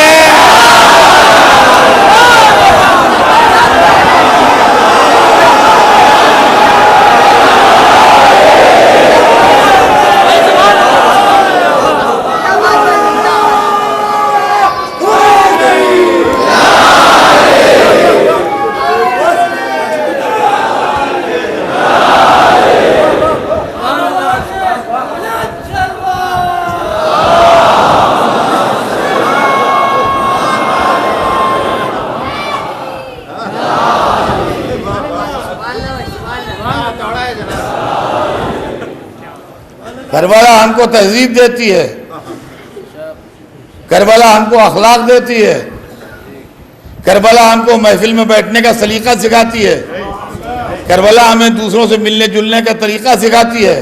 करबला हमको तहजीब देती है, करबला हमको अखलाक देती है, करबला हमको महफिल में बैठने का सलीका सिखाती है, करबला हमें दूसरों से मिलने जुलने का तरीका सिखाती है,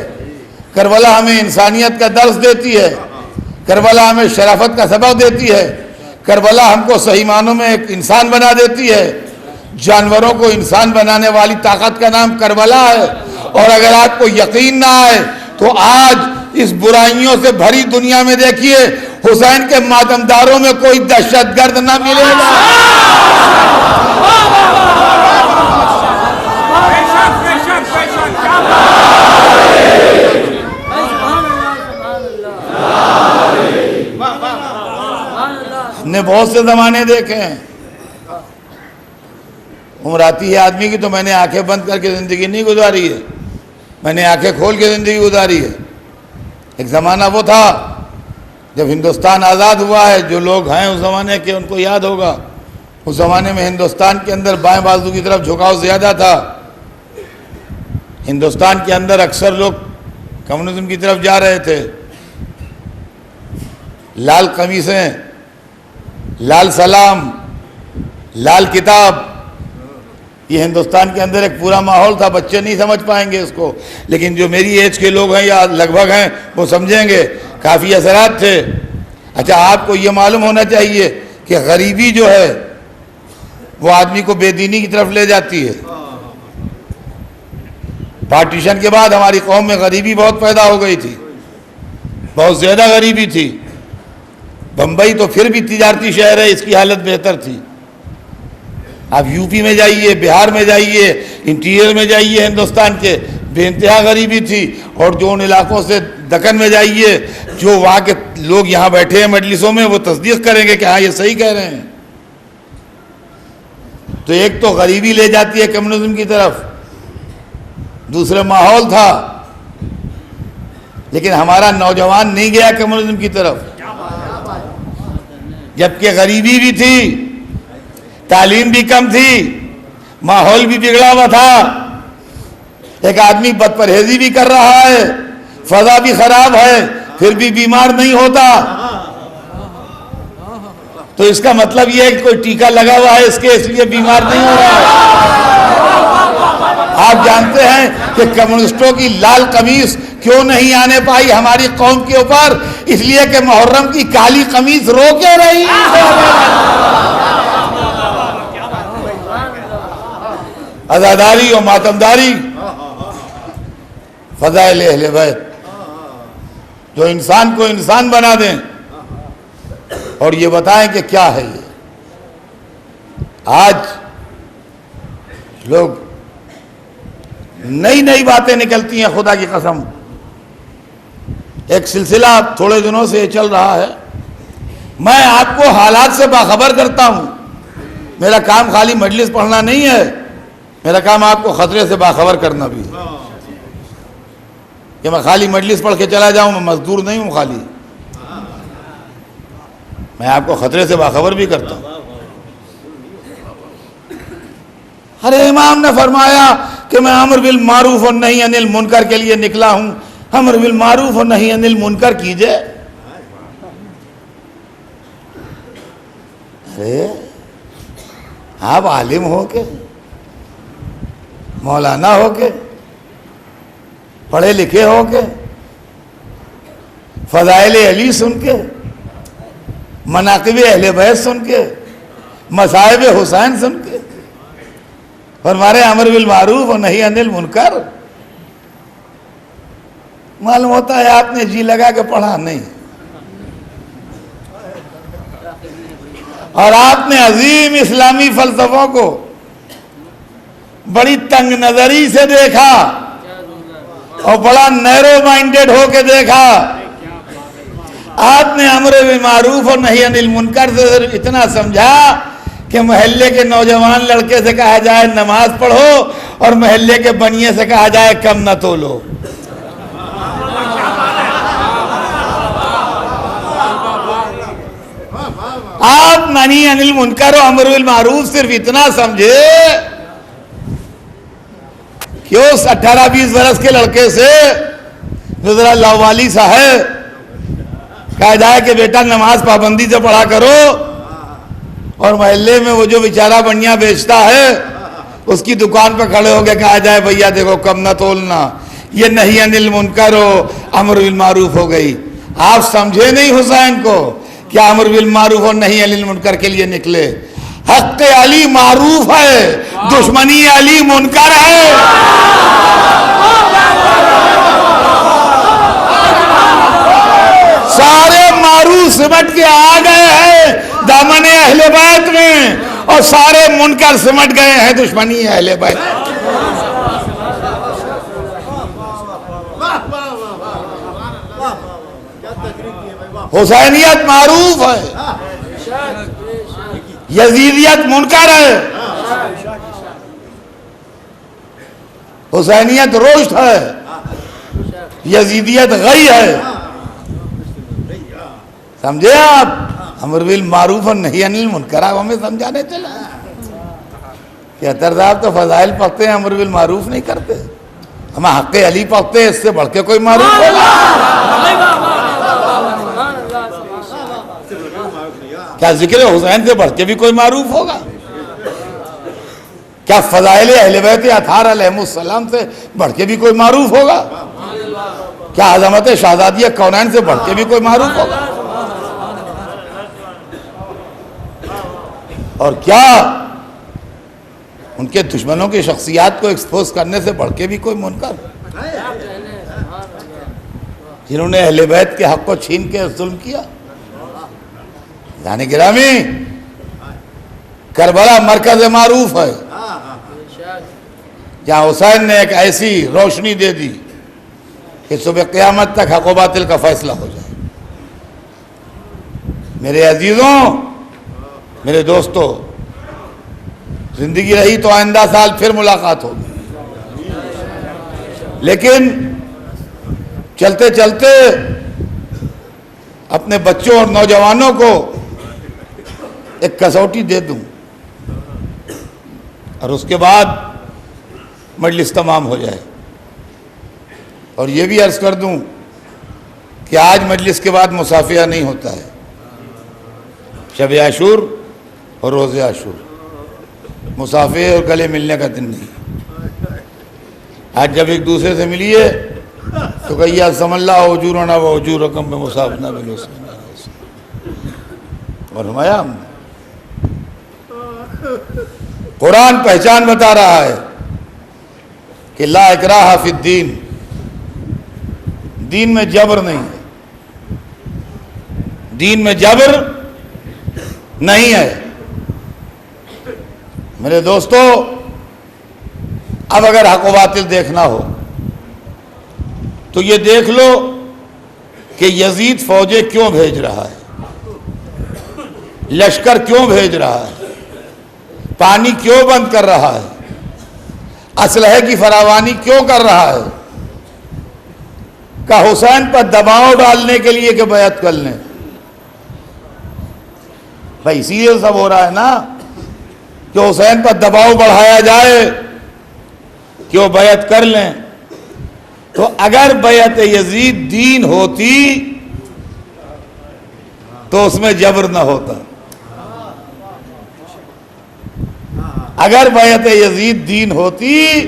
करबला हमें इंसानियत का दर्स देती है, करबला हमें शराफत का सबक देती है, करबला हमको सही मानों में एक इंसान बना देती है। जानवरों को इंसान बनाने वाली ताकत का नाम करबला है। और अगर आपको यकीन ना आए तो आज इस बुराइयों से भरी दुनिया में देखिए, हुसैन के मातमदारों में कोई दहशतगर्द ना मिलेगा। हमने बहुत से जमाने देखे हैं। उम्र आती है आदमी की तो मैंने आंखें बंद करके जिंदगी नहीं गुजारी है, मैंने आंखें खोल के ज़िंदगी गुजारी है। एक ज़माना वो था जब हिंदुस्तान आज़ाद हुआ है, जो लोग हैं उस ज़माने के उनको याद होगा, उस ज़माने में हिंदुस्तान के अंदर बाएं बाजू की तरफ झुकाव ज़्यादा था। हिंदुस्तान के अंदर अक्सर लोग कम्युनिज्म की तरफ जा रहे थे। लाल कमीज़ें, लाल सलाम, लाल किताब, ये हिंदुस्तान के अंदर एक पूरा माहौल था। बच्चे नहीं समझ पाएंगे इसको, लेकिन जो मेरी एज के लोग हैं या लगभग हैं वो समझेंगे। काफ़ी असरात थे। अच्छा, आपको ये मालूम होना चाहिए कि गरीबी जो है वो आदमी को बेदीनी की तरफ ले जाती है। पार्टीशन के बाद हमारी कौम में गरीबी बहुत पैदा हो गई थी, बहुत ज़्यादा गरीबी थी। बम्बई तो फिर भी तिजारती शहर है, इसकी हालत बेहतर थी। आप यूपी में जाइए, बिहार में जाइए, इंटीरियर में जाइए, हिंदुस्तान के बेइंतहा गरीबी थी। और जो उन इलाकों से दक्कन में जाइए, जो वहाँ के लोग यहाँ बैठे हैं मजलिसों में, वो तस्दीक करेंगे कि हाँ ये सही कह रहे हैं। तो एक तो गरीबी ले जाती है कम्युनिज्म की तरफ, दूसरा माहौल था। लेकिन हमारा नौजवान नहीं गया कम्युनिज्म की तरफ, जबकि गरीबी भी थी, तालीम भी कम थी, माहौल भी बिगड़ा हुआ था। एक आदमी बदपरहेजी भी कर रहा है, फजा भी खराब है, फिर भी बीमार नहीं होता। तो इसका मतलब यह है कि कोई टीका लगा हुआ है इसके, इसलिए बीमार नहीं हो रहा है। आप जानते हैं कि कम्युनिस्टों की लाल कमीज क्यों नहीं आने पाई हमारी कौम के ऊपर? इसलिए कि मुहर्रम की काली कमीज रोके रही। आज़ादारी और मातमदारी, फ़ज़ाइल अहले बैत, जो इंसान को इंसान बना दें और ये बताएं कि क्या है ये। आज लोग नई नई बातें निकलती हैं, खुदा की कसम। एक सिलसिला थोड़े दिनों से चल रहा है। मैं आपको हालात से बाखबर करता हूं। मेरा काम खाली मजलिस पढ़ना नहीं है, मेरा काम आपको खतरे से बाखबर करना भी है। कि मैं खाली मजलिस पढ़ के चला जाऊं, मैं मजदूर नहीं हूं खाली, मैं आपको खतरे से बाखबर भी करता हूं। अरे इमाम ने फरमाया कि मैं अम्र बिल मारूफ और नहीं अनिल मुनकर के लिए निकला हूं। अम्र बिल मारूफ और नहीं अनिल मुनकर कीजिए। अरे आप आलिम हो के, मौलाना हो के, पढ़े लिखे हो के, फजाइल अली सुन के, मनाकिब अहले बैत सुन के, मसाइब हुसैन सुन के, फरमारे अमर बिल मारूफ और नहीं अनिल मुनकर। मालूम होता है आपने जी लगा के पढ़ा नहीं, और आपने अजीम इस्लामी फलसफों को बड़ी तंग नजरी से देखा और बड़ा नैरो माइंडेड होके देखा। आपने अमर बिल मारूफ और नहीं अनिल मुनकर से सिर्फ इतना समझा कि मोहल्ले के नौजवान लड़के से कहा जाए नमाज पढ़ो और मोहल्ले के बनिए से कहा जाए कम न तोलो। आप नहीं अनिल मुनकर और अमर बिल मारूफ सिर्फ इतना समझे कि उस 18-20 बरस के लड़के से जो जरा लावाली सा है कहा जाए कि बेटा नमाज पाबंदी से पढ़ा करो, और मोहल्ले में वो जो बेचारा बनिया बेचता है उसकी दुकान पर खड़े होकर कहा जाए भैया देखो कम न तोलना। ये नहीं अनिल मुनकर हो अमर बिल मारूफ हो गई। आप समझे नहीं हुसैन को, क्या अमर बिल मारूफ और नहीं अनिल मुनकर के लिए निकले। हक अली मारूफ है, दुश्मनी अली मुनकर है। सारे मारूफ सिमट के आ गए हैं दामने अहले बैत में, और सारे मुनकर सिमट गए हैं दुश्मनी अहले बैत। हुसैनियत मारूफ है, यजीदियत मुनकर है, हुसैनियत रोश्त है, यजीदियत गई है। समझे आप? अमर बिल मारूफ और नहीं अनिल मुनकर आप हमें समझाने चला कि अतर साहब तो फजाइल पढ़ते हैं, अमर बिल मारूफ नहीं करते। हम हक अली पढ़ते हैं, इससे बढ़ के कोई मारूफ होगा क्या? जिक्र हुसैन से बढ़ के भी कोई मारूफ होगा क्या? फजाइल अहले बैत अताहर अलैहिस्सलाम से बढ़ के भी कोई मारूफ होगा क्या? अज़मत शहज़ादिया कौनैन से बढ़ के भी कोई मारूफ होगा? और क्या उनके दुश्मनों की शख्सियात को एक्सपोज करने से बढ़ के भी कोई मुनकर, जिन्होंने अहले बैत के हक को छीन के जुल्म किया। यानी गिरामी करबला मरकज मारूफ है, जहां हुसैन ने एक ऐसी रोशनी दे दी कि सुबह क़यामत तक हक़ व बातिल का फैसला हो जाए। मेरे अजीजों, मेरे दोस्तों, जिंदगी रही तो आइंदा साल फिर मुलाकात होगी, लेकिन चलते चलते अपने बच्चों और नौजवानों को एक कसौटी दे दूं और उसके बाद मजलिस तमाम हो जाए। और ये भी अर्ज कर दूं कि आज मजलिस के बाद मुसाफिया नहीं होता है। शब आशूर और रोज़े आशूर मुसाफिर और गले मिलने का दिन नहीं। आज जब एक दूसरे से मिलिए तो कहिए समल्ला वजूरना व वजूर रकम में मुसाफना मिलो। और हमाया कुरान पहचान बता रहा है कि ला इकराह फिद्दीन, दीन में जबर नहीं है, दीन में जबर नहीं है। मेरे दोस्तों, अब अगर हक़ व बातिल देखना हो तो ये देख लो कि यजीद फौजें क्यों भेज रहा है, लश्कर क्यों भेज रहा है, पानी क्यों बंद कर रहा है, असलहे की फरावानी क्यों कर रहा है। का हुसैन पर दबाव डालने के लिए कि बैत कर लें। भाई इसीलिए सब हो रहा है ना कि हुसैन पर दबाव बढ़ाया जाए कि वो बैत कर लें। तो अगर बैत यजीद दीन होती तो उसमें जबर न होता। अगर बैत यजीद दीन होती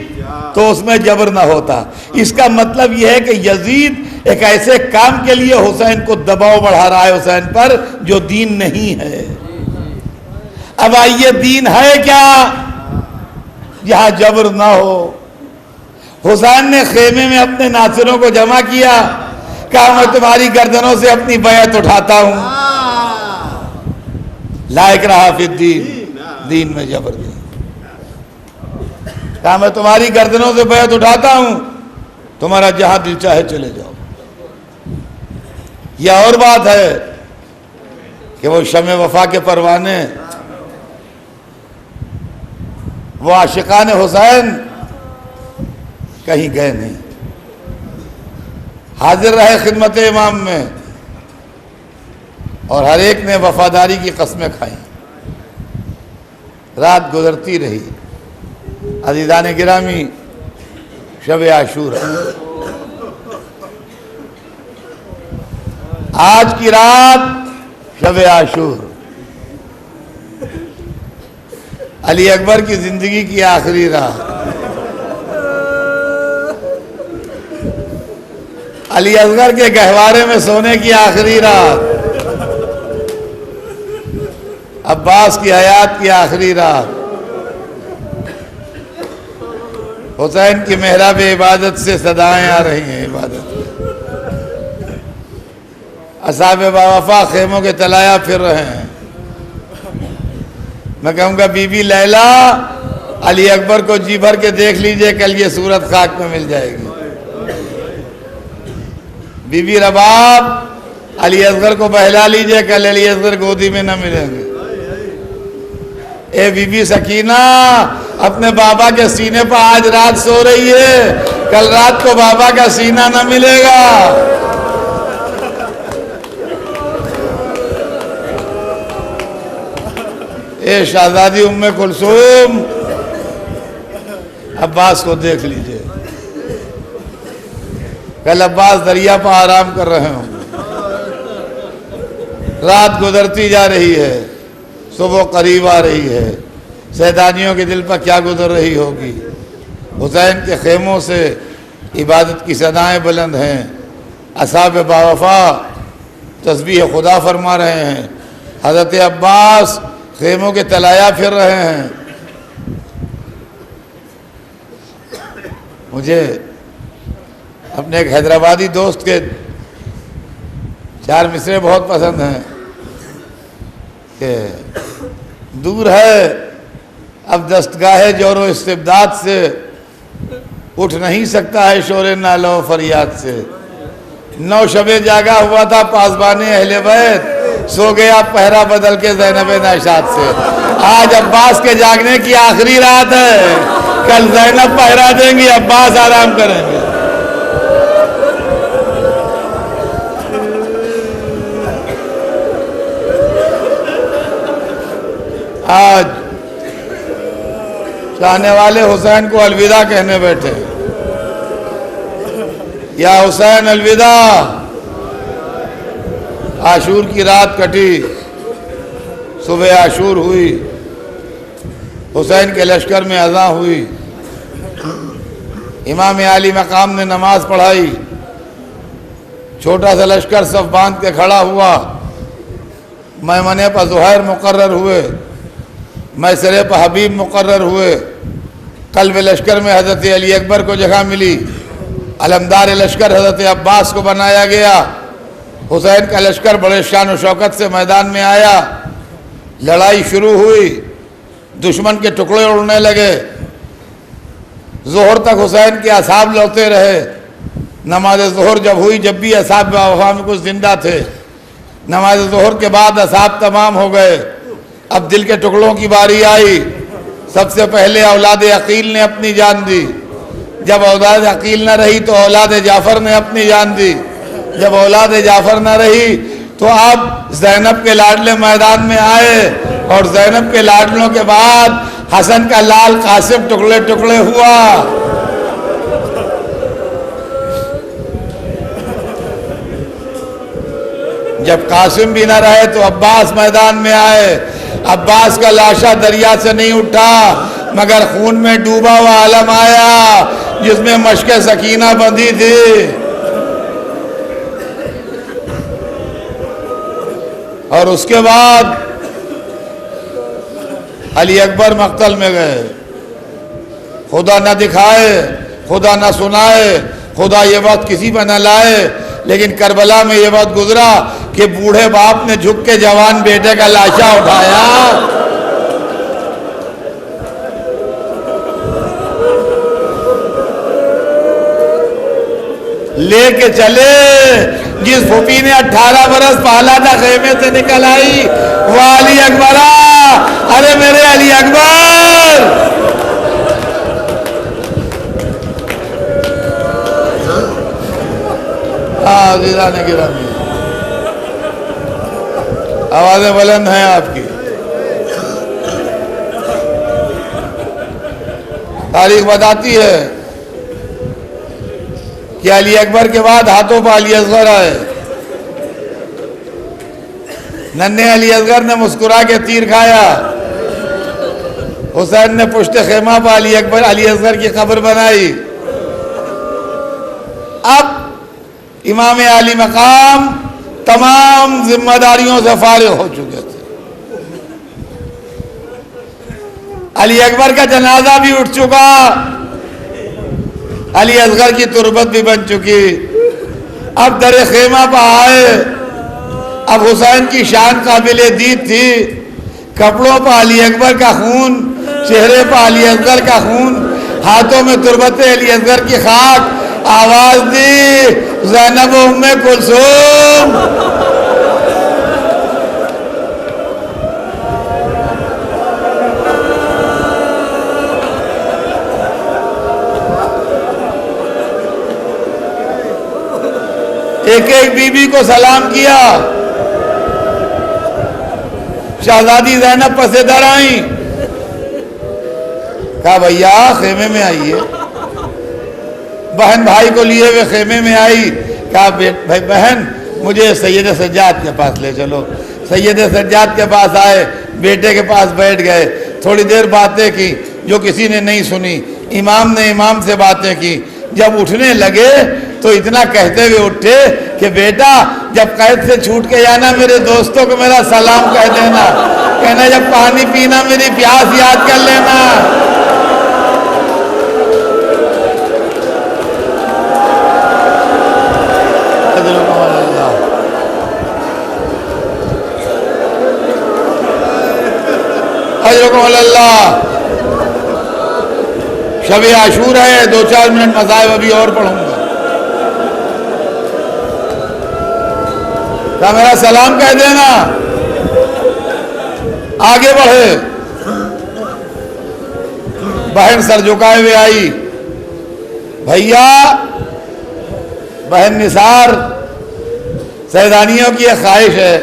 तो उसमें जबर ना होता। इसका मतलब यह है कि यजीद एक ऐसे काम के लिए हुसैन को दबाव बढ़ा रहा है हुसैन पर जो दीन नहीं है। अब आइए, दीन है क्या जहां जबर ना हो। हुसैन ने खेमे में अपने नासिरों को जमा किया, कहा मैं तुम्हारी गर्दनों से अपनी बैत उठाता हूं, लायक रहा फिर दीन में जबर नहीं। कहा मैं तुम्हारी गर्दनों से बैत उठाता हूं, तुम्हारा जहां दिल चाहे चले जाओ। यह और बात है कि वो शमे वफा के परवाने, वो आशिकान हुसैन कहीं गए नहीं, हाजिर रहे खिदमत इमाम में और हर एक ने वफादारी की कस्में खाई। रात गुजरती रही। अज़ीज़ान गिरामी, शब आशूरा, आज की रात शब आशूर, अली अकबर की जिंदगी की आखिरी रात, अली असगर के गहवारे में सोने की आखिरी रात, अब्बास की हयात की आखिरी रात, हुसैन की मेहराब इबादत से सदाएं आ रही हैं। इबादत असहाब बावफा खेमों के तलाया फिर रहे हैं। मैं कहूँगा बीबी लैला, अली अकबर को जी भर के देख लीजिए, कल ये सूरत खाक में मिल जाएगी। बीबी रबाब, अली असगर को बहला लीजिए, कल अली असगर गोदी में न मिलेंगे। ए बीबी सकीना, अपने बाबा के सीने पर आज रात सो रही है, कल रात को बाबा का सीना न मिलेगा। ए शहजादी उम्मे कुलसूम, अब्बास को देख लीजिए, कल अब्बास दरिया पर आराम कर रहे होंगे। रात गुजरती जा रही है, सुबह करीब आ रही है। सैदानियों के दिल पर क्या गुजर रही होगी। हुसैन के खेमों से इबादत की सदाएं बुलंद हैं। असहाब बावफा तस्बीह खुदा फरमा रहे हैं। हज़रत अब्बास खेमों के तलाया फिर रहे हैं। मुझे अपने एक हैदराबादी दोस्त के 4 मिसरे बहुत पसंद हैं कि दूर है अब दस्तगाहे जोरो इस्तिबदाद से, उठ नहीं सकता है शोरे नालो फरियाद से। 9 शबे जागा हुआ था पासबाने अहले बैत, सो गया पहरा बदल के ज़ैनब नौशाद से। आज अब्बास के जागने की आखिरी रात है, कल ज़ैनब पहरा देंगी, अब्बास आराम करेंगे। आज चाहने वाले हुसैन को अलविदा कहने बैठे। या हुसैन अलविदा। आशूर की रात कटी, सुबह आशूर हुई, हुसैन के लश्कर में अज़ा हुई। इमाम आली मकाम ने नमाज पढ़ाई। छोटा सा लश्कर सब बांध के खड़ा हुआ। मैमने पर ज़ुहैर मुकर्रर हुए, मैसरे पर हबीब मुकर्रर हुए। कल्ब लश्कर में हज़रत अली अकबर को जगह मिली। अलमदार लश्कर हज़रत अब्बास को बनाया गया। हुसैन का लश्कर बड़े शान और शौकत से मैदान में आया। लड़ाई शुरू हुई, दुश्मन के टुकड़े उड़ने लगे। ज़ोहर तक हुसैन के असहाब लौटते रहे। नमाज ज़ोहर जब हुई, जब भी असहाब वफा में कुछ जिंदा थे, नमाज ज़ोहर के बाद असहाब तमाम हो गए। अब दिल के टुकड़ों की बारी आई। सबसे पहले औलाद अकील ने अपनी जान दी। जब औलाद अकील न रही तो औलाद जाफ़र ने अपनी जान दी। जब औलाद जाफ़र न रही तो अब ज़ैनब के लाडले मैदान में आए और ज़ैनब के लाडलों के बाद हसन का लाल कासिम टुकड़े टुकड़े हुआ। जब कासिम भी न रहे तो अब्बास मैदान में आए। अब्बास का लाशा दरिया से नहीं उठा, मगर खून में डूबा हुआ आलम आया जिसमें मश्क सकीना बंधी थी। और उसके बाद अली अकबर मक्तल में गए। खुदा न दिखाए, खुदा न सुनाए, खुदा ये वक्त किसी पर न लाए, लेकिन करबला में ये वक्त गुजरा कि बूढ़े बाप ने झुक के जवान बेटे का लाशा उठाया। लेके चले जिस फूफी ने 18 बरस पहला था खेमे से निकल आई, वो अली अकबरा। अरे मेरे अली अकबर, हाँ जीरा ने गिरा, आवाजें बुलंद हैं आपकी। तारीख बताती है कि अली अकबर के बाद हाथों पर अली असगर आए। नन्हे अली असगर ने मुस्कुरा के तीर खाया। हुसैन ने पुश्ते खेमा पर अली असगर की कब्र बनाई। अब इमाम आली मकाम तमाम जिम्मेदारियों से फारिग हो चुके थे। अली अकबर का जनाजा भी उठ चुका, अली असगर की तुरबत भी बन चुकी। अब दर खेमा पर आए। अब हुसैन की शान काबिल दीद थी। कपड़ों पर अली अकबर का खून, चेहरे पर अली असगर का खून, हाथों में तुरबत अली असगर की खाक। आवाज दी, ज़ैनब उम्मे कुलसूम। एक एक बीबी को सलाम किया। शहजादी ज़ैनब पसेदर आई। कहा भैया खेमे में आइए। बहन भाई को लिए हुए खेमे में आई। कहा भाई बहन मुझे सैयद सज्जाद के पास ले चलो। सैयद सज्जाद के पास आए, बेटे के पास बैठ गए। थोड़ी देर बातें की जो किसी ने नहीं सुनी। इमाम ने इमाम से बातें की। जब उठने लगे तो इतना कहते हुए उठे कि बेटा जब कैद से छूट के जाना मेरे दोस्तों को मेरा सलाम कह देना। कहना जब पानी पीना मेरी प्यास याद कर लेना। शब आशूर है, 2-4 मिनट मसाइब अभी और पढ़ूंगा। क्या मेरा सलाम कह देना। आगे बढ़े। बहन सर झुकाए हुए आई। भैया बहन निसार, सैदानियों की एक ख्वाहिश है,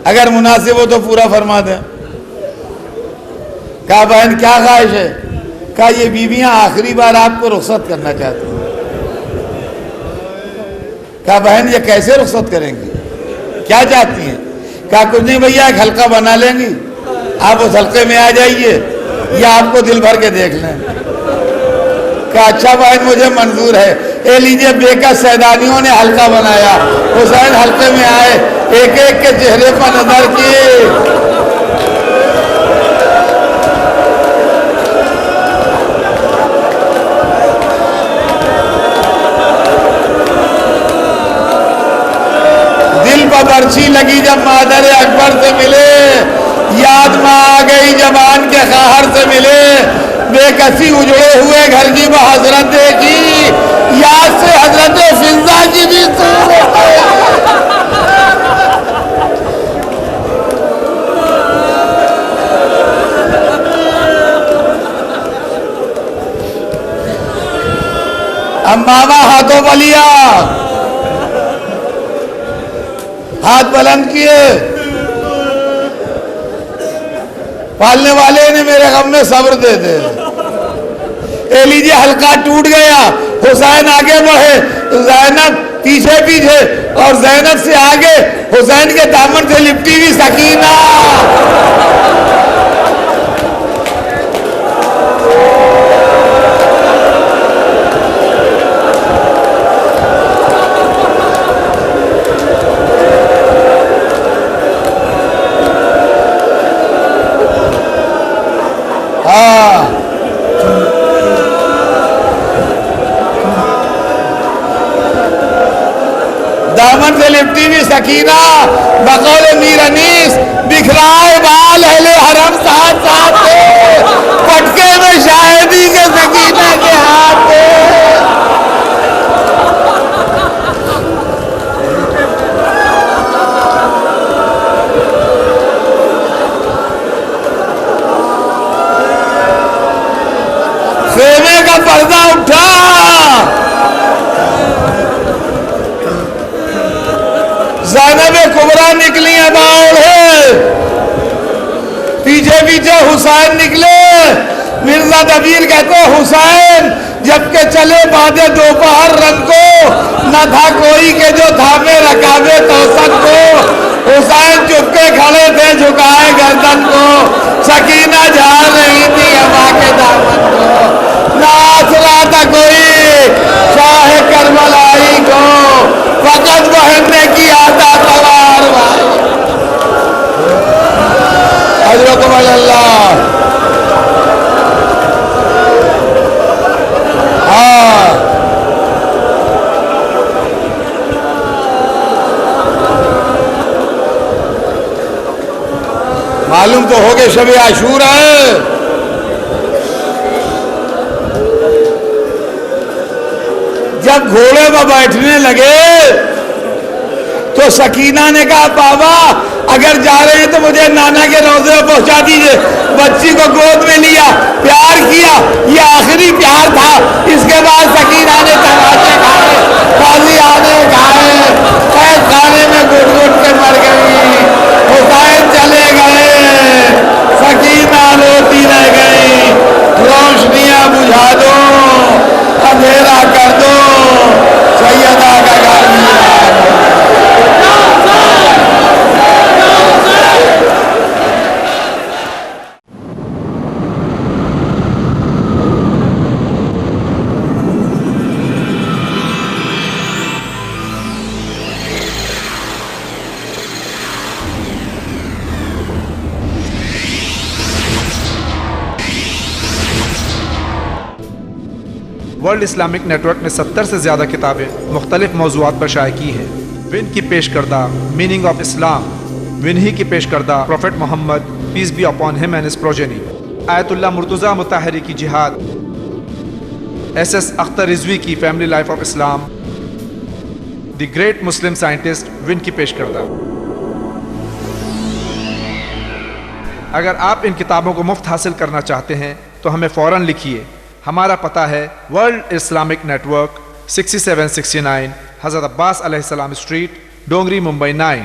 अगर मुनासिब हो तो पूरा फरमा दें। कहा बहन क्या ख्वाहिश है। कहा ये बीवियां आखिरी बार आपको रुखसत करना चाहती हैं। कहा बहन ये कैसे रुखसत करेंगी, क्या चाहती हैं। कहा कुछ नहीं भैया, एक हल्का बना लेंगी, आप उस हल्के में आ जाइए या आपको दिल भर के देख लें। कहा अच्छा बहन मुझे मंजूर है। ए लीजिए बेकस सैदानियों ने हल्का बनाया। हुसैन हल्के में आए, एक एक के चेहरे पर नजर की। बर्छी लगी जब मादर अकबर से मिले, याद में आ गई जबान के खाहर से मिले। बेकसी उजड़े हुए घर की वो हजरत देखी, याद से हजरत फिजा की भी अम्मामा हाथों पर लिया, हाथ बुलंद किए। पालने वाले ने मेरे गम में सब्र दे दे। ए लीजिए हल्का टूट गया। हुसैन आगे बढ़े, ज़ैनब पीछे पीछे, और ज़ैनब से आगे हुसैन के दामन से लिपटी हुई सकीना। दामन से लिपटी हुई सकीना बकौल मीर अनीस बिखराए बाल अहले हरम साथ साथ पटके में शायदी के सकीना के हाथ खेमे का पर्दा उठा, ज़ैनब कुबरा निकली है बाउल है, पीछे पीछे हुसैन निकले। मिर्जा दबीर कहते हुसैन जबकि चले बादे दोपहर रंग को, न था कोई के जो थामे रकाबे तौसत को। हुसैन चुपके खड़े थे झुकाए गर्दन को, सकीना झाड़ रही थी हवा के दामन को। नाच रहा था कोई शाह करबलाई को, फकत बहन ने किया था तवार भाई। हज़रत अल्लाह मालूम तो हो गए शब आशूरा है। जब घोड़े पर बैठने लगे तो सकीना ने कहा बाबा अगर जा रहे हैं तो मुझे नाना के रोज़े में पहुंचा दीजिए। बच्ची को गोद में लिया, प्यार किया, ये आखिरी प्यार था। इसके बाद सकीना ने तमाचे खाए, ताज़ियाने खाए, कैद खाने में घुट घुट के मर गई। हुसैन चले गए, सकीना रोती रह गई। रोशनियां बुझा दो, अंधेरा कर दो, सैयदा का घर वीरान। वर्ल्ड इस्लामिक नेटवर्क ने 70 से ज़्यादा किताबें मुख्तलिफ मौज़ूआत पर शाये की हैं। विन की पेश करदा मीनिंग ऑफ इस्लाम, विन ही की पेश करदा prophet Mohammad peace be upon him and his progeny, Ayatollah Murtaza Mutahhari की जिहाद, SS अख्तर रिजवी की family life of Islam, the great Muslim scientist Win की पेश करदा। अगर आप इन किताबों को मुफ्त हासिल करना चाहते हैं तो हमें फ़ौरन लिखिए। हमारा पता है वर्ल्ड इस्लामिक नेटवर्क 6769 हज़रत अब्बास अलैहिस्सलाम स्ट्रीट, डोंगरी, मुंबई 9।